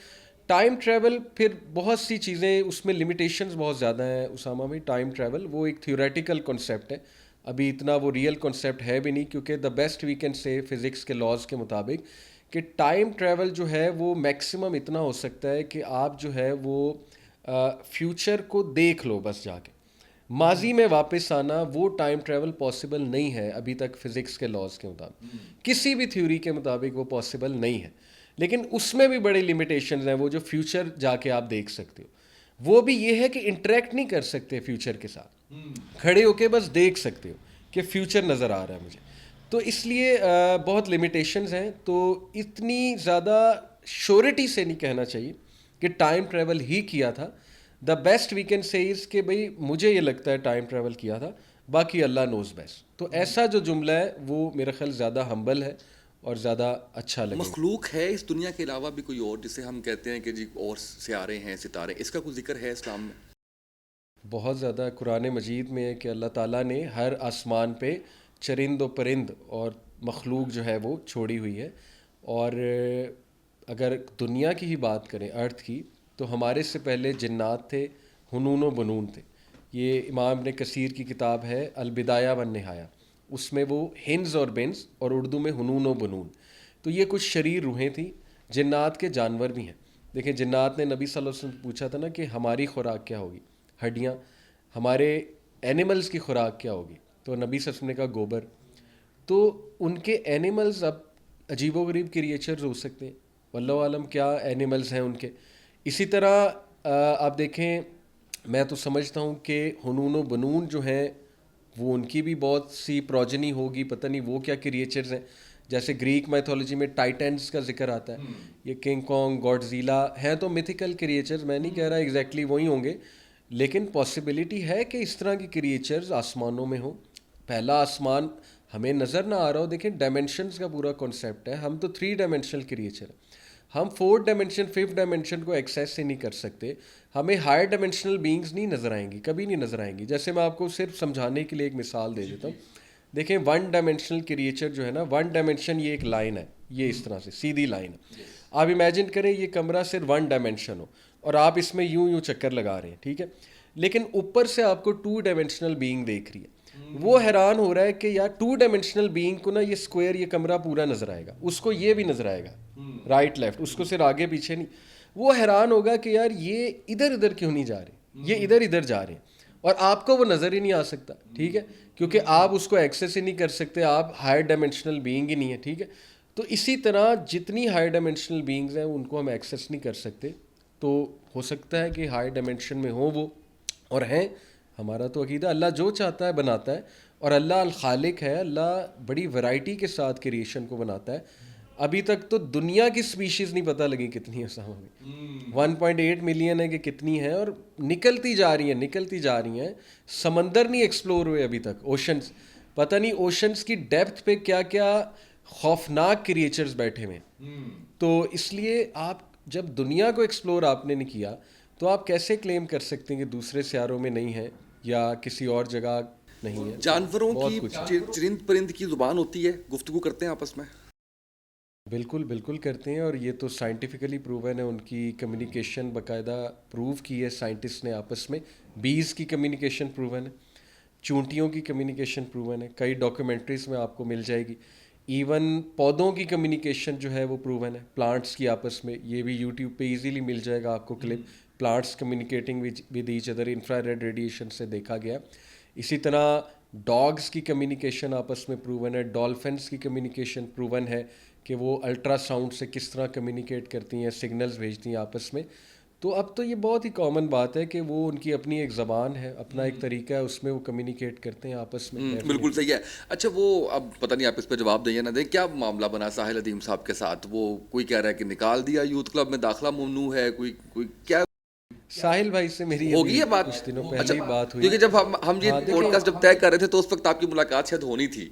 Speaker 1: ٹائم ٹریول پھر بہت سی چیزیں اس میں لمیٹیشنز بہت زیادہ ہیں اسامہ بھائی. ٹائم ٹریول وہ ایک تھیوریٹیکل کنسیپٹ ہے, ابھی اتنا وہ ریئل کنسیپٹ ہے بھی نہیں, کیونکہ the best we can say physics کے لاز کے مطابق کہ ٹائم ٹریول جو ہے وہ میکسیمم اتنا ہو سکتا ہے کہ آپ جو ہے وہ فیوچر کو دیکھ لو بس جا کے, ماضی میں واپس آنا وہ ٹائم ٹریول پاسبل نہیں ہے ابھی تک فزکس کے لاز کے مطابق. کسی بھی تھیوری کے مطابق وہ پاسبل نہیں ہے, لیکن اس میں بھی بڑے لمیٹیشنز ہیں. وہ جو فیوچر جا کے آپ دیکھ سکتے ہو وہ بھی یہ ہے کہ انٹریکٹ نہیں کر سکتے فیوچر کے ساتھ, کھڑے ہو کے بس دیکھ سکتے ہو کہ فیوچر نظر آ رہا ہے مجھے. تو اس لیے بہت لمیٹیشنز ہیں. تو اتنی زیادہ شیورٹی سے نہیں کہنا چاہیے کہ ٹائم ٹریول ہی کیا تھا. دا بیسٹ وی کین سے از کہ بھائی مجھے یہ لگتا ہے ٹائم ٹریول کیا تھا, باقی اللہ نوز بیسٹ. تو ایسا جو جملہ ہے وہ میرا خیال زیادہ ہمبل ہے اور زیادہ اچھا لگے.
Speaker 2: مخلوق ہے اس دنیا کے علاوہ بھی کوئی اور جسے ہم کہتے ہیں کہ جی اور سیارے ہیں, ستارے, اس کا کوئی ذکر ہے اسلام میں؟
Speaker 1: بہت زیادہ قرآن مجید میں ہے کہ اللہ تعالیٰ نے ہر آسمان پہ چرند و پرند اور مخلوق جو ہے وہ چھوڑی ہوئی ہے. اور اگر دنیا کی ہی بات کریں, ارتھ کی, تو ہمارے سے پہلے جنات تھے, ہنون و بنون تھے. یہ امام ابن کثیر کی کتاب ہے البدایہ والنہایہ, اس میں وہ ہنز اور بنز اور اردو میں ہنون و بنون. تو یہ کچھ شریر روحیں تھیں. جنات کے جانور بھی ہیں. دیکھیں جنات نے نبی صلی اللہ علیہ وسلم سے پوچھا تھا نا کہ ہماری خوراک کیا ہوگی, ہڈیاں. ہمارے اینیملز کی خوراک کیا ہوگی, تو نبی صلی اللہ علیہ وسلم نے کہا گوبر. تو ان کے اینیملز اب عجیب و غریب کریچرز ہو سکتے ہیں, واللہ عالم کیا اینیملز ہیں ان کے. اسی طرح آپ دیکھیں میں تو سمجھتا ہوں کہ ہنون و بنون جو ہیں وہ ان کی بھی بہت سی پروجنی ہوگی، پتہ نہیں وہ کیا کریچرز ہیں. جیسے گریک میتھولوجی میں ٹائٹنس کا ذکر آتا ہے، یہ کنگ کانگ، گاڈزیلا ہیں تو میتھیکل کریچرز. میں نہیں کہہ رہا ایگزیکٹلی وہی ہوں گے، لیکن پاسبلٹی ہے کہ اس طرح کی کریچرز آسمانوں میں ہوں. پہلا آسمان ہمیں نظر نہ آ رہا ہو. دیکھیں ڈائمینشنز کا پورا کانسیپٹ ہے. ہم تو 3 ڈائمینشنل کریچر ہیں. ہم 4 ڈائمینشن 5 ڈائمینشن کو ایکسیس ہی نہیں کر سکتے. ہمیں ہائر ڈائمینشنل بینگز نہیں نظر آئیں گی، کبھی نہیں نظر آئیں گی. جیسے میں آپ کو صرف سمجھانے کے لیے ایک مثال دے دیتا ہوں. دیکھیں 1 ڈائمینشنل کریچر جو ہے نا، 1 ڈائمینشن یہ ایک لائن ہے، یہ اس طرح سے سیدھی لائن ہے. آپ امیجن کریں یہ کمرہ صرف 1 ڈائمینشن ہو اور آپ اس میں یوں یوں چکر لگا رہے ہیں، ٹھیک ہے، لیکن اوپر سے آپ کو 2 ڈائمینشنل بینگ دیکھ رہی ہے. وہ حیران ہو رہا ہے کہ یار 2 ڈائمینشنل بینگ کو نا یہ اسکوائر، یہ کمرہ پورا نظر آئے گا، اس کو یہ بھی نظر آئے گا رائٹ لیفٹ، اس کو صرف آگے پیچھے نہیں. وہ حیران ہوگا کہ یار یہ ادھر ادھر کیوں نہیں جا رہے، یہ ادھر ادھر جا رہے ہیں، اور آپ کو وہ نظر ہی نہیں آ سکتا. ٹھیک ہے، کیونکہ آپ اس کو ایکسیس ہی نہیں کر سکتے، آپ ہائر ڈائمینشنل بینگ ہی نہیں ہے. ٹھیک ہے، تو اسی طرح جتنی ہائر ڈائمینشنل بینگز ہیں ان کو ہم ایکسیس نہیں کر سکتے. تو ہو سکتا ہے کہ ہائر ڈائمینشن میں ہوں وہ، اور ہیں. ہمارا تو عقیدہ اللہ جو چاہتا ہے بناتا ہے، اور اللہ الخالق ہے. اللہ بڑی ورائٹی کے ساتھ کریشن کو بناتا ہے. ابھی تک تو دنیا کی سپیشیز نہیں پتہ لگی کتنی اسامہ میں، 1.8 ملین ہے کہ کتنی ہے، اور نکلتی جا رہی ہیں نکلتی جا رہی ہیں. سمندر نہیں ایکسپلور ہوئے ابھی تک، اوشنز، پتہ نہیں اوشنز کی ڈیپتھ پہ کیا کیا خوفناک کریچرز بیٹھے ہوئے ہیں. تو اس لیے آپ جب دنیا کو ایکسپلور آپ نے نہیں کیا تو آپ کیسے کلیم کر سکتے ہیں کہ دوسرے سیاروں میں نہیں ہے یا کسی اور جگہ نہیں ہے.
Speaker 2: جانوروں
Speaker 1: بہت
Speaker 2: کی
Speaker 1: کچھ
Speaker 2: چرند پرند کی زبان ہوتی ہے، گفتگو کرتے ہیں آپس میں؟
Speaker 1: بالکل بالکل کرتے ہیں، اور یہ تو سائنٹیفکلی پروون ہے. ان کی کمیونیکیشن باقاعدہ پروو کی ہے سائنٹسٹ نے آپس میں. بیز کی کمیونیکیشن پروون ہے، چونٹیوں کی کمیونیکیشن پروون ہے، کئی ڈاکیومنٹریز میں آپ کو مل جائے گی. ایون پودوں کی کمیونیکیشن جو ہے وہ پروون ہے، پلانٹس کی آپس میں. یہ بھی یوٹیوب پہ ایزیلی مل جائے گا آپ کو clip, plants communicating with each other infrared radiation سے دیکھا گیا. اسی طرح ڈاگس کی کمیونیکیشن آپس میں پروون ہے، ڈولفنس کی کمیونیکیشن پروون ہے کہ وہ الٹرا ساؤنڈ سے کس طرح کمیونیکیٹ کرتی ہیں، سگنلز بھیجتی ہیں آپس میں. تو اب تو یہ بہت ہی کامن بات ہے کہ وہ ان کی اپنی ایک زبان ہے، اپنا ایک طریقہ ہے، اس میں وہ کمیونیکیٹ کرتے ہیں آپس میں.
Speaker 2: بالکل صحیح ہے. اچھا وہ اب پتہ نہیں آپ اس پہ جواب دیں یا نہ دیں، کیا معاملہ بنا ساحل ادیم صاحب کے ساتھ؟ وہ کوئی کہہ رہا ہے کہ نکال دیا، یوتھ کلب میں داخلہ ممنوع ہے، کوئی کیا
Speaker 1: ساحل بھائی سے میری
Speaker 2: ہوگی
Speaker 1: ابھی
Speaker 2: یہ بات؟
Speaker 1: کچھ دنوں
Speaker 2: اچھا،
Speaker 1: پہلے ہی بات ہوئی.
Speaker 2: کیونکہ جب ہم یہ
Speaker 1: ہاں
Speaker 2: پوڈ
Speaker 1: دیکھیں،
Speaker 2: کاسٹ جب طے کر رہے تھے تو اس وقت آپ کی ملاقات شاید ہونی تھی.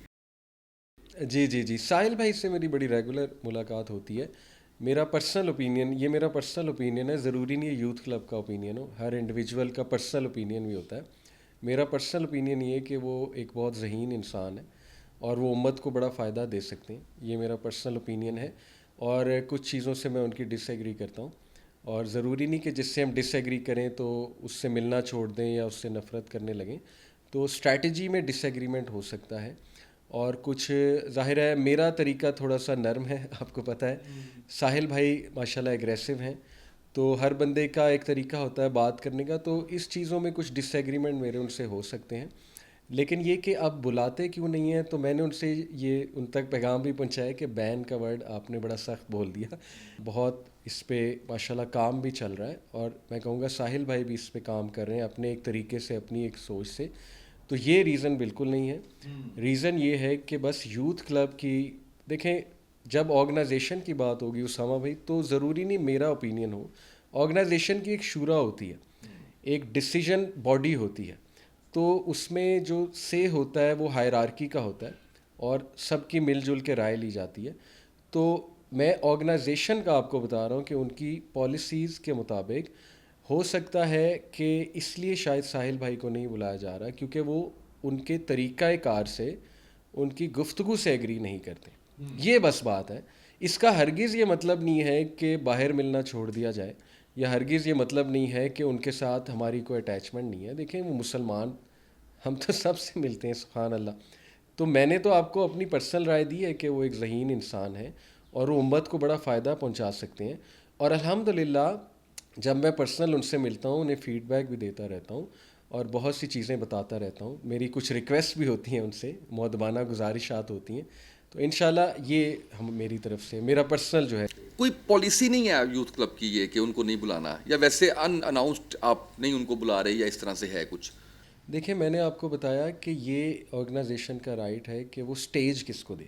Speaker 1: جی جی جی، ساحل بھائی سے میری بڑی ریگولر ملاقات ہوتی ہے. میرا پرسنل اوپینین، یہ میرا پرسنل اوپینین ہے، ضروری نہیں ہے یوتھ کلب کا اوپینین ہو، ہر انڈیویجول کا پرسنل اوپینین بھی ہوتا ہے. میرا پرسنل اوپینین یہ ہے کہ وہ ایک بہت ذہین انسان ہے اور وہ امت کو بڑا فائدہ دے سکتے ہیں. یہ میرا پرسنل اوپینین ہے، اور کچھ چیزوں سے میں ان کی ڈس ایگری کرتا ہوں. اور ضروری نہیں کہ جس سے ہم ڈس ایگری کریں تو اس سے ملنا چھوڑ دیں یا اس سے نفرت کرنے لگیں. تو اسٹریٹجی میں ڈس ایگریمنٹ ہو سکتا ہے، اور کچھ ظاہر ہے میرا طریقہ تھوڑا سا نرم ہے، آپ کو پتہ ہے. ساحل بھائی ماشاءاللہ ایگریسو ہیں، تو ہر بندے کا ایک طریقہ ہوتا ہے بات کرنے کا. تو اس چیزوں میں کچھ ڈس ایگریمنٹ میرے ان سے ہو سکتے ہیں. لیکن یہ کہ آپ بلاتے کیوں نہیں ہیں، تو میں نے ان سے یہ ان تک پیغام بھی پہنچایا کہ بین کا ورڈ آپ نے بڑا سخت بول دیا. بہت اس پہ ماشاءاللہ کام بھی چل رہا ہے، اور میں کہوں گا ساحل بھائی بھی اس پہ کام کر رہے ہیں اپنے ایک طریقے سے، اپنی ایک سوچ سے. تو یہ ریزن بالکل نہیں ہے. ریزن یہ ہے کہ بس یوتھ کلب کی، دیکھیں جب آرگنائزیشن کی بات ہوگی اسامہ بھائی، تو ضروری نہیں میرا اوپینین ہو. آرگنائزیشن کی ایک شورا ہوتی ہے، ایک ڈیسیجن باڈی ہوتی ہے. تو اس میں جو سے ہوتا ہے وہ ہائرارکی کا ہوتا ہے، اور سب کی مل جل کے رائے لی جاتی ہے. تو میں آرگنائزیشن کا آپ کو بتا رہا ہوں کہ ان کی پالیسیز کے مطابق ہو سکتا ہے کہ اس لیے شاید ساحل بھائی کو نہیں بلایا جا رہا کیونکہ وہ ان کے طریقہ کار سے، ان کی گفتگو سے ایگری نہیں کرتے. یہ بس بات ہے. اس کا ہرگز یہ مطلب نہیں ہے کہ باہر ملنا چھوڑ دیا جائے، یا ہرگز یہ مطلب نہیں ہے کہ ان کے ساتھ ہماری کوئی اٹیچمنٹ نہیں ہے. دیکھیں وہ مسلمان، ہم تو سب سے ملتے ہیں سبحان اللہ. تو میں نے تو آپ کو اپنی پرسنل رائے دی ہے کہ وہ ایک ذہین انسان ہے اور وہ امت کو بڑا فائدہ پہنچا سکتے ہیں. اور الحمدللہ جب میں پرسنل ان سے ملتا ہوں، انہیں فیڈ بیک بھی دیتا رہتا ہوں اور بہت سی چیزیں بتاتا رہتا ہوں. میری کچھ ریکویسٹ بھی ہوتی ہیں ان سے، مؤدبانہ گزارشات ہوتی ہیں. تو انشاءاللہ یہ ہم میری طرف سے میرا پرسنل جو ہے.
Speaker 2: کوئی پالیسی نہیں ہے یوتھ کلب کی یہ کہ ان کو نہیں بلانا، یا ویسے ان اناؤنسڈ آپ نہیں ان کو بلا رہے، یا اس طرح سے ہے کچھ؟
Speaker 1: دیکھیں میں نے آپ کو بتایا کہ یہ آرگنائزیشن کا رائٹ ہے کہ وہ سٹیج کس کو دے.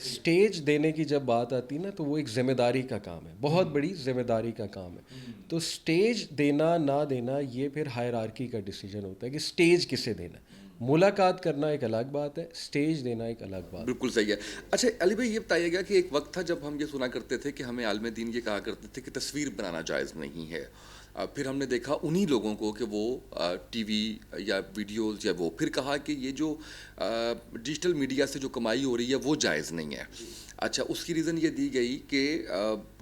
Speaker 1: سٹیج دینے کی جب بات آتی ہے نا تو وہ ایک ذمہ داری کا کام ہے، بہت بڑی ذمہ داری کا کام ہے. تو سٹیج دینا نہ دینا یہ پھر ہائرارکی کا ڈیسیجن ہوتا ہے کہ سٹیج کسے دینا ہے. ملاقات کرنا ایک الگ بات ہے، سٹیج دینا ایک الگ بات ہے.
Speaker 2: بالکل صحیح ہے. اچھا علی بھائی یہ بتائیے گا کہ ایک وقت تھا جب ہم یہ سنا کرتے تھے کہ ہمیں عالم دین یہ کہا کرتے تھے کہ تصویر بنانا جائز نہیں ہے. پھر ہم نے دیکھا انہی لوگوں کو کہ وہ ٹی وی یا ویڈیوز یا وہ پھر کہا کہ یہ جو ڈیجیٹل میڈیا سے جو کمائی ہو رہی ہے وہ جائز نہیں ہے. اچھا اس کی ریزن یہ دی گئی کہ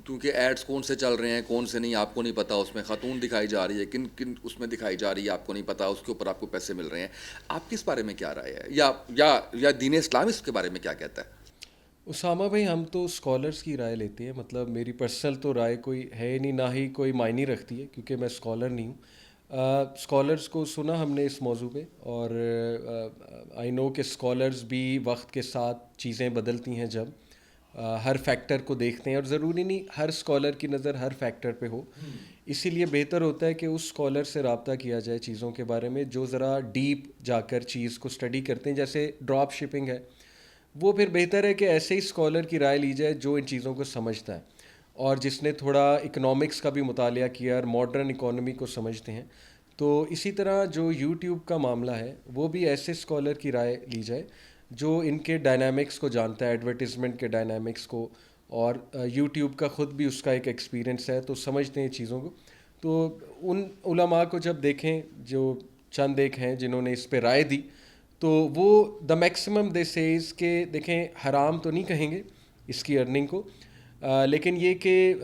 Speaker 2: کیونکہ ایڈز کون سے چل رہے ہیں کون سے نہیں آپ کو نہیں پتہ، اس میں خاتون دکھائی جا رہی ہے، کن کن اس میں دکھائی جا رہی ہے آپ کو نہیں پتہ، اس کے اوپر آپ کو پیسے مل رہے ہیں. آپ کس بارے میں کیا رائے ہے، یا دین اسلام اس کے بارے میں کیا کہتا ہے؟
Speaker 1: اسامہ بھائی ہم تو اسکالرس کی رائے لیتے ہیں، مطلب میری پرسنل تو رائے کوئی ہے نہیں، نہ ہی کوئی معنی رکھتی ہے کیونکہ میں اسکالر نہیں ہوں. اسکالرس کو سنا ہم نے اس موضوع پہ، اور آئی نو کہ اسکالرس بھی وقت کے ساتھ چیزیں بدلتی ہیں جب ہر فیکٹر کو دیکھتے ہیں، اور ضروری نہیں ہر اسکالر کی نظر ہر فیکٹر پہ ہو. اسی لیے بہتر ہوتا ہے کہ اس اسکالر سے رابطہ کیا جائے چیزوں کے بارے میں جو ذرا ڈیپ جا کر چیز کو اسٹڈی کرتے ہیں. جیسے ڈراپ شپنگ ہے، وہ پھر بہتر ہے کہ ایسے ہی اسکالر کی رائے لی جائے جو ان چیزوں کو سمجھتا ہے اور جس نے تھوڑا اکنامکس کا بھی مطالعہ کیا اور ماڈرن اکانومی کو سمجھتے ہیں. تو اسی طرح جو یوٹیوب کا معاملہ ہے وہ بھی ایسے اسکالر کی رائے لی جائے جو ان کے ڈائنامکس کو جانتا ہے، ایڈورٹیزمنٹ کے ڈائنامکس کو، اور یوٹیوب کا خود بھی اس کا ایک ایکسپیرینس ہے تو سمجھتے ہیں چیزوں کو. تو ان علماء کو جب دیکھیں جو چند ایک ہیں جنہوں نے اس پہ رائے دی، تو وہ دا میکسیمم دے سیز کہ دیکھیں حرام تو نہیں کہیں گے اس کی ارننگ کو، لیکن یہ کہ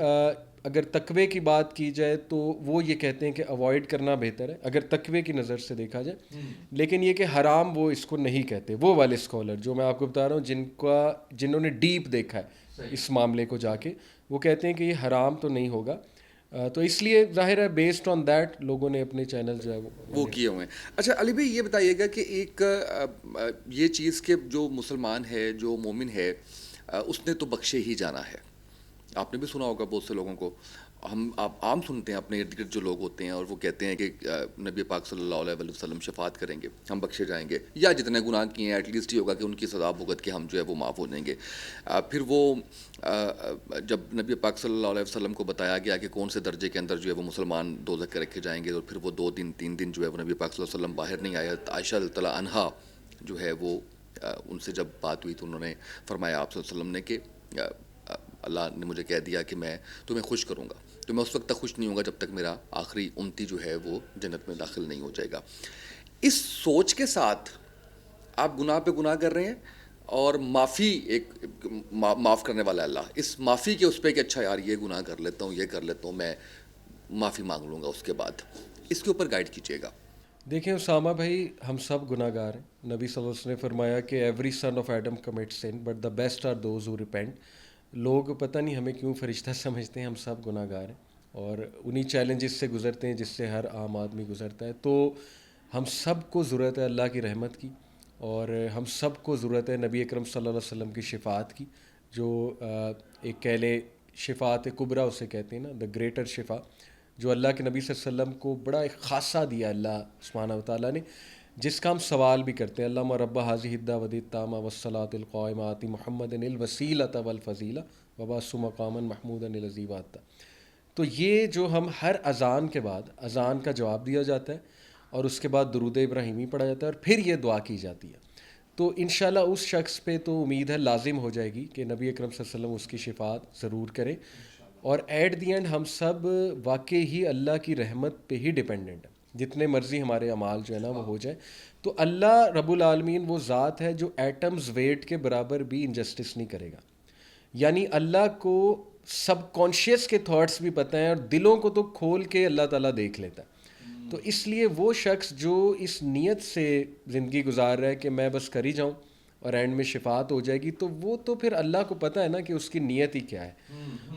Speaker 1: اگر تقوی کی بات کی جائے تو وہ یہ کہتے ہیں کہ اوائڈ کرنا بہتر ہے اگر تقوی کی نظر سے دیکھا جائے. لیکن یہ کہ حرام وہ اس کو نہیں کہتے. وہ والے اسکالر جو میں آپ کو بتا رہا ہوں جنہوں نے ڈیپ دیکھا ہے اس معاملے کو جا کے، وہ کہتے ہیں کہ یہ حرام تو نہیں ہوگا. تو اس لیے ظاہر ہے بیسڈ آن دیٹ لوگوں نے اپنے چینل جو ہے
Speaker 2: وہ کیے ہوئے ہیں. اچھا علی بھائی یہ بتائیے گا کہ ایک یہ چیز کہ جو مسلمان ہے جو مومن ہے اس نے تو بخشے ہی جانا ہے. آپ نے بھی سنا ہوگا بہت سے لوگوں کو، آپ عام سنتے ہیں اپنے ارد گرد جو لوگ ہوتے ہیں اور وہ کہتے ہیں کہ نبی پاک صلی اللہ علیہ وسلم شفاعت کریں گے، ہم بخشے جائیں گے، یا جتنے گناہ کیے ہیں ایٹ لیسٹ یہ ہوگا کہ ان کی سزا بھگت کے ہم جو ہے وہ معاف ہو جائیں گے. پھر وہ جب نبی پاک صلی اللہ علیہ وسلم کو بتایا گیا کہ کون سے درجے کے اندر جو ہے وہ مسلمان دوزخ کے رکھے جائیں گے، اور پھر وہ 2 دن 3 دن جو ہے وہ نبی پاک صلی اللہ علیہ وسلم باہر نہیں آیا. عائشہ رضی اللہ عنہا جو ہے وہ ان سے جب بات ہوئی تو انہوں نے فرمایا آپ صلی اللہ علیہ وسلم نے کہ اللہ نے مجھے کہہ دیا کہ میں تمہیں خوش کروں گا، تو میں اس وقت تک خوش نہیں ہوں گا جب تک میرا آخری امتی جو ہے وہ جنت میں داخل نہیں ہو جائے گا. اس سوچ کے ساتھ آپ گناہ پہ گناہ کر رہے ہیں، اور معافی ایک معاف کرنے والا اللہ، اس معافی کے اس پہ کہ اچھا یار یہ گناہ کر لیتا ہوں، یہ کر لیتا ہوں، میں معافی مانگ لوں گا اس کے بعد، اس کے اوپر گائیڈ کیجیے گا.
Speaker 1: دیکھیں اسامہ بھائی ہم سب گناہ گار ہیں. نبی صلی اللہ علیہ وسلم نے فرمایا کہ every son of Adam commit sin but the best are those who repent. لوگ پتہ نہیں ہمیں کیوں فرشتہ سمجھتے ہیں، ہم سب گناہ گار ہیں اور انہی چیلنجز سے گزرتے ہیں جس سے ہر عام آدمی گزرتا ہے. تو ہم سب کو ضرورت ہے اللہ کی رحمت کی، اور ہم سب کو ضرورت ہے نبی اکرم صلی اللہ علیہ وسلم کی شفاعت کی، جو ایک کہہ لے شفاعت کبریٰ اسے کہتے ہیں نا، دا گریٹر شفا، جو اللہ کے نبی صلی اللہ علیہ وسلم کو بڑا ایک خاصہ دیا اللہ سبحانہ و تعالیٰ نے، جس کا ہم سوال بھی کرتے ہیں. اللہم رب ھذہ الدعوۃ التامہ والصلاۃ القائمہ آت محمد الوسیلۃ والفضیلہ وبعثہ مقاما محمودا الذی وعدتہ. تو یہ جو ہم ہر اذان کے بعد اذان کا جواب دیا جاتا ہے اور اس کے بعد درود ابراہیمی پڑھا جاتا ہے اور پھر یہ دعا کی جاتی ہے. تو انشاءاللہ اس شخص پہ تو امید ہے لازم ہو جائے گی کہ نبی اکرم صلی اللہ علیہ وسلم اس کی شفاعت ضرور کریں. اور ایٹ دی اینڈ ہم سب واقعی ہی اللہ کی رحمت پہ ہی ڈپینڈنٹ ہیں، جتنے مرضی ہمارے اعمال جو ہے نا وہ ہو جائے. تو اللہ رب العالمین وہ ذات ہے جو ایٹمز ویٹ کے برابر بھی انجسٹس نہیں کرے گا. یعنی اللہ کو سب کانشیس کے تھاٹس بھی پتہ ہیں اور دلوں کو تو کھول کے اللہ تعالیٰ دیکھ لیتا ہے. تو اس لیے وہ شخص جو اس نیت سے زندگی گزار رہا ہے کہ میں بس کر ہی جاؤں اور اینڈ میں شفاعت ہو جائے گی، تو وہ تو پھر اللہ کو پتہ ہے نا کہ اس کی نیت ہی کیا ہے.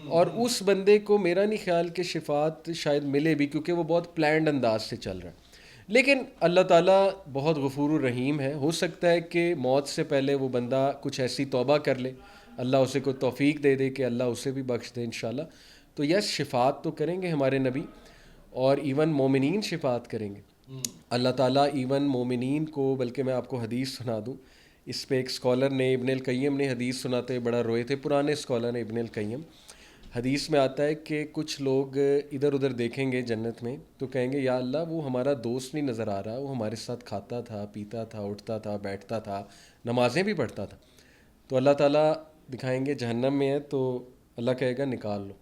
Speaker 1: اور اس بندے کو میرا نہیں خیال کہ شفاعت شاید ملے بھی، کیونکہ وہ بہت پلانڈ انداز سے چل رہا ہے. لیکن اللہ تعالیٰ بہت غفور الرحیم ہے. ہو سکتا ہے کہ موت سے پہلے وہ بندہ کچھ ایسی توبہ کر لے, اللہ اسے کوئی توفیق دے دے کہ اللہ اسے بھی بخش دے انشاءاللہ. تو یس, شفاعت تو کریں گے ہمارے نبی, اور ایون مومنین شفاعت کریں گے. اللہ تعالیٰ ایون مومنین کو, بلکہ میں آپ کو حدیث سنا دوں, اس پہ ایک اسکالر نے, ابن القیم نے حدیث سناتے بڑا روئے تھے, پرانے اسکالر نے ابن القیم. حدیث میں آتا ہے کہ کچھ لوگ ادھر ادھر دیکھیں گے جنت میں تو کہیں گے یا اللہ وہ ہمارا دوست نہیں نظر آ رہا, وہ ہمارے ساتھ کھاتا تھا, پیتا تھا, اٹھتا تھا, بیٹھتا تھا, نمازیں بھی پڑھتا تھا. تو اللہ تعالیٰ دکھائیں گے جہنم میں ہے, تو اللہ کہے گا نکال لو,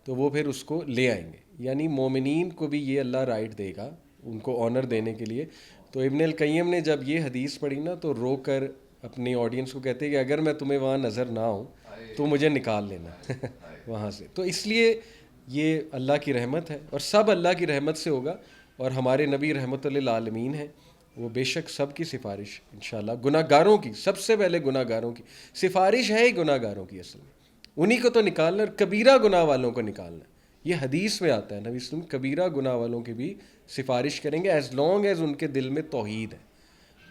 Speaker 1: تو وہ پھر اس کو لے آئیں گے. یعنی مومنین کو بھی یہ اللہ رائٹ دے گا ان کو آنر دینے کے لیے. تو ابن القیم نے جب یہ حدیث پڑھی نا تو رو کر اپنی آڈینس کو کہتے کہ اگر میں تمہیں وہاں نظر نہ آؤں تو مجھے نکال لینا وہاں سے. تو اس لیے یہ اللہ کی رحمت ہے, اور سب اللہ کی رحمت سے ہوگا. اور ہمارے نبی رحمت للعالمین ہیں, وہ بے شک سب کی سفارش انشاءاللہ, گناہ گاروں کی, سب سے پہلے گناہ گاروں کی سفارش ہے ہی, گناہ گاروں کی اصل میں انہی کو تو نکالنا, اور کبیرہ گناہ والوں کو نکالنا. یہ حدیث میں آتا ہے, نبی وسلم کبیرہ گناہ والوں کی بھی سفارش کریں گے ایز لانگ ایز ان کے دل میں توحید ہے.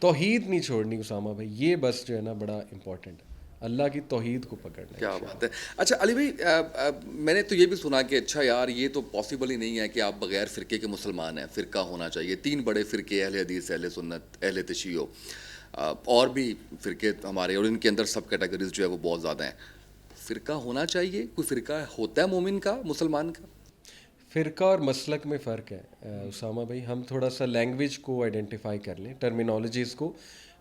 Speaker 1: توحید نہیں چھوڑنی اسامہ بھائی, یہ بس جو ہے نا بڑا امپورٹنٹ ہے, اللہ کی توحید کو پکڑنا ہے.
Speaker 2: کیا بات ہے. اچھا علی بھائی, میں نے تو یہ بھی سنا کہ اچھا یار یہ تو پاسبل ہی نہیں ہے کہ آپ بغیر فرقے کے مسلمان ہیں, فرقہ ہونا چاہیے. 3 بڑے فرقے, اہل حدیث, اہل سنت, اہل تشیع, اور بھی فرقے ہمارے, اور ان کے اندر سب کیٹیگریز جو ہے وہ بہت زیادہ ہیں. فرقہ ہونا چاہیے, کوئی فرقہ ہوتا ہے مومن کا, مسلمان کا؟
Speaker 1: فرقہ اور مسلک میں فرق ہے اسامہ بھائی. ہم تھوڑا سا لینگویج کو آئیڈینٹیفائی کر لیں, ٹرمینالوجیز کو.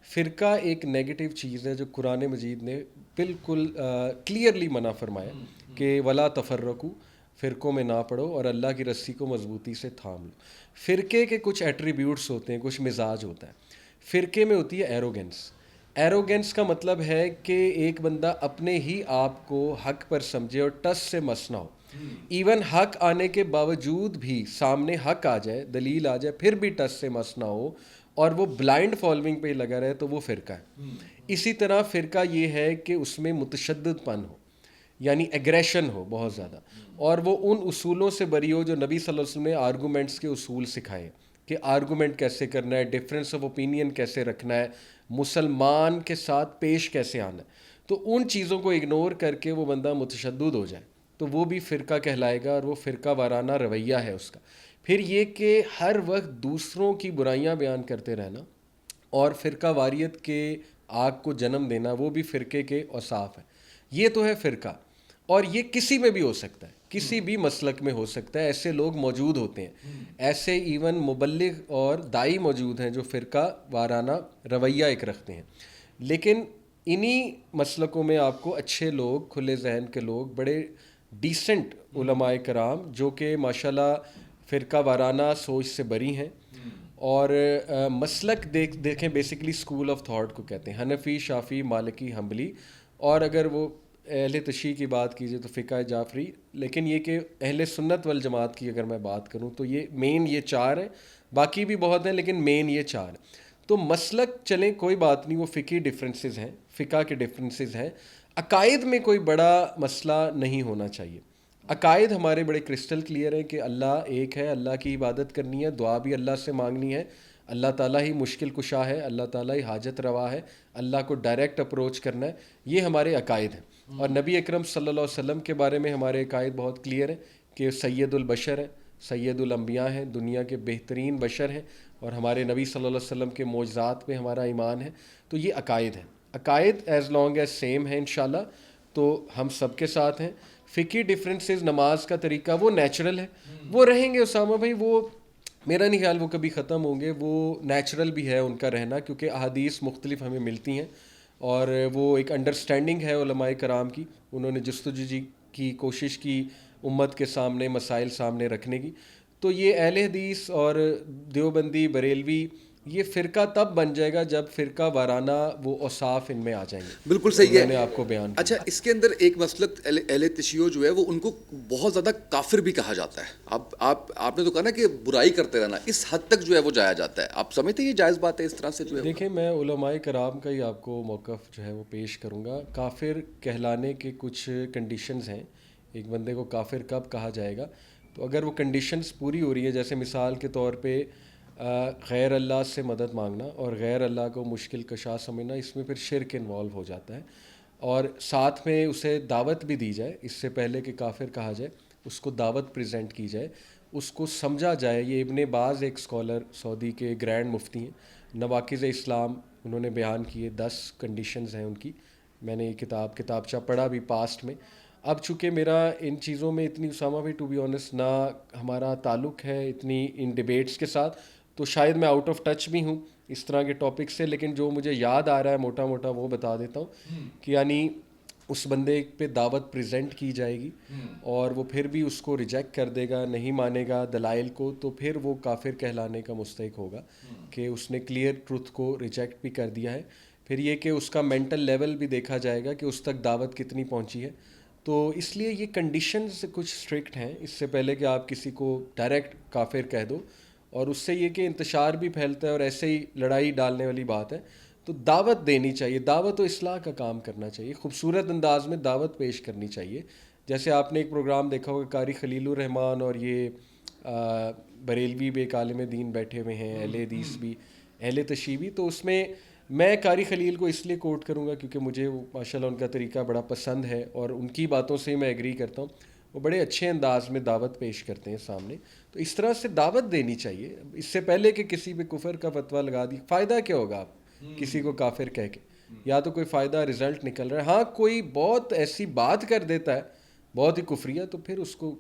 Speaker 1: فرقہ ایک نیگیٹو چیز ہے جو قرآن مجید نے بالکل کلیئرلی منع فرمایا کہ ولا تفرقو, فرقوں میں نہ پڑھو اور اللہ کی رسی کو مضبوطی سے تھام لو. فرقے کے کچھ ایٹریبیوٹس ہوتے ہیں, کچھ مزاج ہوتا ہے. فرقے میں ہوتی ہے ایروگنس. ایروگنس کا مطلب ہے کہ ایک بندہ اپنے ہی آپ کو حق پر سمجھے اور ٹس سے مس نہ ہو. ایون حق آنے کے باوجود بھی سامنے حق آ جائے, دلیل آ جائے, پھر بھی ٹس سے مس نہ ہو, اور وہ بلائنڈ فالوئنگ پہ لگا رہے, تو وہ فرقہ ہے. اسی طرح فرقہ یہ ہے کہ اس میں متشدد پن ہو, یعنی ایگریشن ہو بہت زیادہ, اور وہ ان اصولوں سے بری ہو جو نبی صلی اللہ علیہ وسلم نے آرگومنٹس کے اصول سکھائے کہ آرگومنٹ کیسے کرنا ہے, ڈفرینس آف اوپینین کیسے رکھنا ہے, مسلمان کے ساتھ پیش کیسے آنا ہے. تو ان چیزوں کو اگنور کر کے وہ بندہ متشدد ہو جائے تو وہ بھی فرقہ کہلائے گا, اور وہ فرقہ وارانہ رویہ ہے اس کا. پھر یہ کہ ہر وقت دوسروں کی برائیاں بیان کرتے رہنا اور فرقہ واریت کے آگ کو جنم دینا, وہ بھی فرقے کے اوصاف ہیں. یہ تو ہے فرقہ, اور یہ کسی میں بھی ہو سکتا ہے, کسی بھی مسلک میں ہو سکتا ہے. ایسے لوگ موجود ہوتے ہیں, ایسے ایون مبلغ اور دائی موجود ہیں جو فرقہ وارانہ رویہ ایک رکھتے ہیں. لیکن انہی مسلکوں میں آپ کو اچھے لوگ, کھلے ذہن کے لوگ, بڑے ڈیسنٹ علماء کرام جو کہ ماشاءاللہ فرقہ وارانہ سوچ سے بری ہیں. اور مسلک دیکھیں بیسکلی اسکول آف تھاٹ کو کہتے ہیں, حنفی, شافعی, مالکی, حنبلی, اور اگر وہ اہل تشیع کی بات کیجیے تو فقہ جعفری. لیکن یہ کہ اہل سنت والجماعت کی اگر میں بات کروں تو یہ مین یہ 4 ہیں, باقی بھی بہت ہیں لیکن مین یہ 4 ہیں. تو مسلک چلیں کوئی بات نہیں, وہ فقہی ڈفرینسز ہیں, فقہ کے ڈفرینسز ہیں. عقائد میں کوئی بڑا مسئلہ نہیں ہونا چاہیے. عقائد ہمارے بڑے کرسٹل کلیئر ہیں کہ اللہ ایک ہے, اللہ کی عبادت کرنی ہے, دعا بھی اللہ سے مانگنی ہے, اللہ تعالیٰ ہی مشکل کشا ہے, اللہ تعالیٰ ہی حاجت روا ہے, اللہ کو ڈائریکٹ اپروچ کرنا ہے. یہ ہمارے عقائد ہیں. اور نبی اکرم صلی اللہ علیہ وسلم کے بارے میں ہمارے عقائد بہت کلیئر ہیں کہ سید البشر ہیں, سید الانبیاء ہیں, دنیا کے بہترین بشر ہیں, اور ہمارے نبی صلی اللہ علیہ وسلم کے معجزات پہ ہمارا ایمان ہے. تو یہ عقائد ہیں. عقائد ایز لانگ ایز سیم ہیں انشاءاللہ تو ہم سب کے ساتھ ہیں. فقہی ڈفرینسز, نماز کا طریقہ وہ نیچرل ہے, وہ رہیں گے اسامہ بھائی, وہ میرا نہیں خیال وہ کبھی ختم ہوں گے. وہ نیچرل بھی ہے ان کا رہنا, کیونکہ احادیث مختلف ہمیں ملتی ہیں, اور وہ ایک انڈرسٹینڈنگ ہے علماء کرام کی. انہوں نے جستجو کی کوشش کی امت کے سامنے مسائل سامنے رکھنے کی. تو یہ اہل حدیث اور دیوبندی, بریلوی, یہ فرقہ تب بن جائے گا جب فرقہ وارانہ وہ اوصاف ان میں آ جائیں گے.
Speaker 2: بالکل صحیح ہے,
Speaker 1: میں نے آپ کو بیان کیا.
Speaker 2: اچھا اس کے اندر ایک مسلک اہل تشیع جو ہے وہ ان کو بہت زیادہ کافر بھی کہا جاتا ہے. آپ نے تو کہا نا کہ برائی کرتے رہنا, اس حد تک جو ہے وہ جایا جاتا ہے. آپ سمجھتے ہیں یہ جائز بات ہے اس طرح سے جو ہے؟
Speaker 1: دیکھیں میں علماء کرام کا ہی آپ کو موقف جو ہے وہ پیش کروں گا. کافر کہلانے کے کچھ کنڈیشنز ہیں. ایک بندے کو کافر کب کہا جائے گا؟ تو اگر وہ کنڈیشنز پوری ہو رہی ہے, جیسے مثال کے طور پہ غیر اللہ سے مدد مانگنا اور غیر اللہ کو مشکل کشا سمجھنا، اس میں پھر شرک انوالو ہو جاتا ہے. اور ساتھ میں اسے دعوت بھی دی جائے، اس سے پہلے کہ کافر کہا جائے اس کو دعوت پریزنٹ کی جائے، اس کو سمجھا جائے. یہ ابن باز ایک اسکالر سعودی کے گرینڈ مفتی ہیں، نواقض اسلام انہوں نے بیان کیے، 10 کنڈیشنز ہیں ان کی. میں نے یہ کتابچہ پڑھا بھی پاسٹ میں. اب چونکہ میرا ان چیزوں میں اتنی، اسامہ بھائی ٹو بی آنیسٹ، نہ ہمارا تعلق ہے اتنی ان ڈبیٹس کے ساتھ، تو شاید میں آؤٹ آف ٹچ بھی ہوں اس طرح کے ٹاپک سے. لیکن جو مجھے یاد آ رہا ہے موٹا موٹا وہ بتا دیتا ہوں کہ یعنی اس بندے پہ دعوت پریزنٹ کی جائے گی اور وہ پھر بھی اس کو ریجیکٹ کر دے گا، نہیں مانے گا دلائل کو، تو پھر وہ کافر کہلانے کا مستحق ہوگا کہ اس نے کلیئر ٹروتھ کو ریجیکٹ بھی کر دیا ہے. پھر یہ کہ اس کا مینٹل لیول بھی دیکھا جائے گا کہ اس تک دعوت کتنی پہنچی ہے. تو اس لیے یہ کنڈیشنز کچھ اسٹرکٹ ہیں اس سے پہلے کہ آپ کسی کو ڈائریکٹ کافر کہہ دو. اور اس سے یہ کہ انتشار بھی پھیلتا ہے اور ایسے ہی لڑائی ڈالنے والی بات ہے. تو دعوت دینی چاہیے، دعوت و اصلاح کا کام کرنا چاہیے، خوبصورت انداز میں دعوت پیش کرنی چاہیے. جیسے آپ نے ایک پروگرام دیکھا ہوگا قاری خلیل الرحمان اور یہ بریلوی بھی ایک عالم دین بیٹھے ہوئے ہیں، اہل حدیث بھی، اہل تشیع بھی. تو اس میں میں قاری خلیل کو اس لیے کوٹ کروں گا کیونکہ مجھے ماشاء اللہ ان کا طریقہ بڑا پسند ہے اور ان کی باتوں سے میں ایگری کرتا ہوں. وہ بڑے اچھے انداز میں دعوت پیش کرتے ہیں سامنے. تو اس طرح سے دعوت دینی چاہیے اس سے پہلے کہ کسی پہ کفر کا فتویٰ لگا دی. فائدہ کیا ہوگا آپ کسی کو کافر کہہ کے؟ یا تو کوئی فائدہ رزلٹ نکل رہا ہے، ہاں کوئی بہت ایسی بات کر دیتا ہے بہت ہی کفریہ، تو پھر اس کو.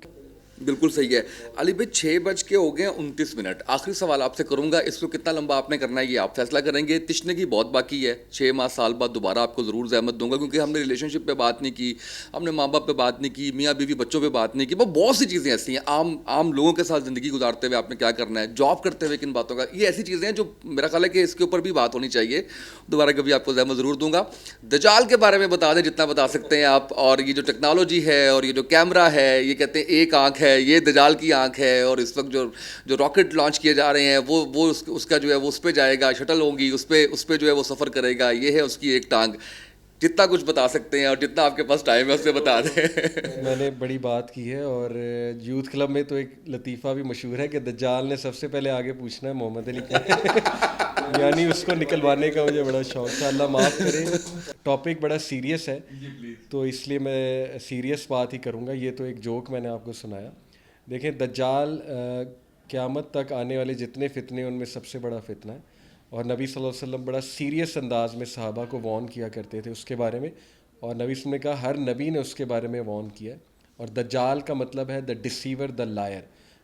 Speaker 2: بالکل صحیح ہے. علی بھائی 6:29 آخری سوال آپ سے کروں گا، اس کو کتنا لمبا آپ نے کرنا ہے یہ آپ فیصلہ کریں گے. تشنگی بہت باقی ہے، 6 ماہ سال بعد دوبارہ آپ کو ضرور زحمت دوں گا کیونکہ ہم نے ریلیشن شپ پہ بات نہیں کی، ہم نے ماں باپ پہ بات نہیں کی، میاں بیوی بچوں پہ بات نہیں کی. بہت سی چیزیں ایسی ہیں عام لوگوں کے ساتھ زندگی گزارتے ہوئے آپ نے کیا کرنا ہے، جاب کرتے ہوئے کن باتوں کا، یہ ایسی چیزیں ہیں جو میرا خیال ہے کہ اس کے اوپر بھی بات ہونی چاہیے. دوبارہ کبھی آپ کو زحمت ضرور دوں گا. دجال کے بارے میں بتا دیں جتنا بتا سکتے ہیں آپ، اور یہ جو ٹیکنالوجی ہے اور یہ جو کیمرہ ہے، یہ کہتے ہیں ایک آنکھ ہے، یہ دجال کی آنکھ ہے. اور اس وقت جو راکٹ لانچ کیے جا رہے ہیں وہ اس کا جو ہے وہ اس پہ جائے گا، شٹل ہوگی اس پہ جو ہے وہ سفر کرے گا، یہ ہے اس کی ایک ٹانگ. جتنا کچھ بتا سکتے ہیں اور جتنا آپ کے پاس ٹائم ہے اس سے بتا دیں.
Speaker 1: میں نے بڑی بات کی ہے اور یوتھ کلب میں تو ایک لطیفہ بھی مشہور ہے کہ دجال نے سب سے پہلے آگے پوچھنا ہے محمد علی کیا یعنی اس کو نکلوانے کا مجھے بڑا شوق تھا. اللہ معاف کرے، ٹاپک بڑا سیریس ہے تو اس لیے میں سیریس بات ہی کروں گا. یہ تو ایک جوک میں نے آپ کو سنایا. دیکھیں دجال قیامت تک آنے والے جتنے فتنے ان میں سب سے بڑا فتنہ ہے، اور نبی صلی اللہ علیہ وسلم بڑا سیریس انداز میں صحابہ کو وارن کیا کرتے تھے اس کے بارے میں. اور نبی صلی اللہ علیہ وسلم نے کہا ہر نبی نے اس کے بارے میں وارن کیا ہے. اور دجال کا مطلب ہے دا ڈسیور، دا لائر،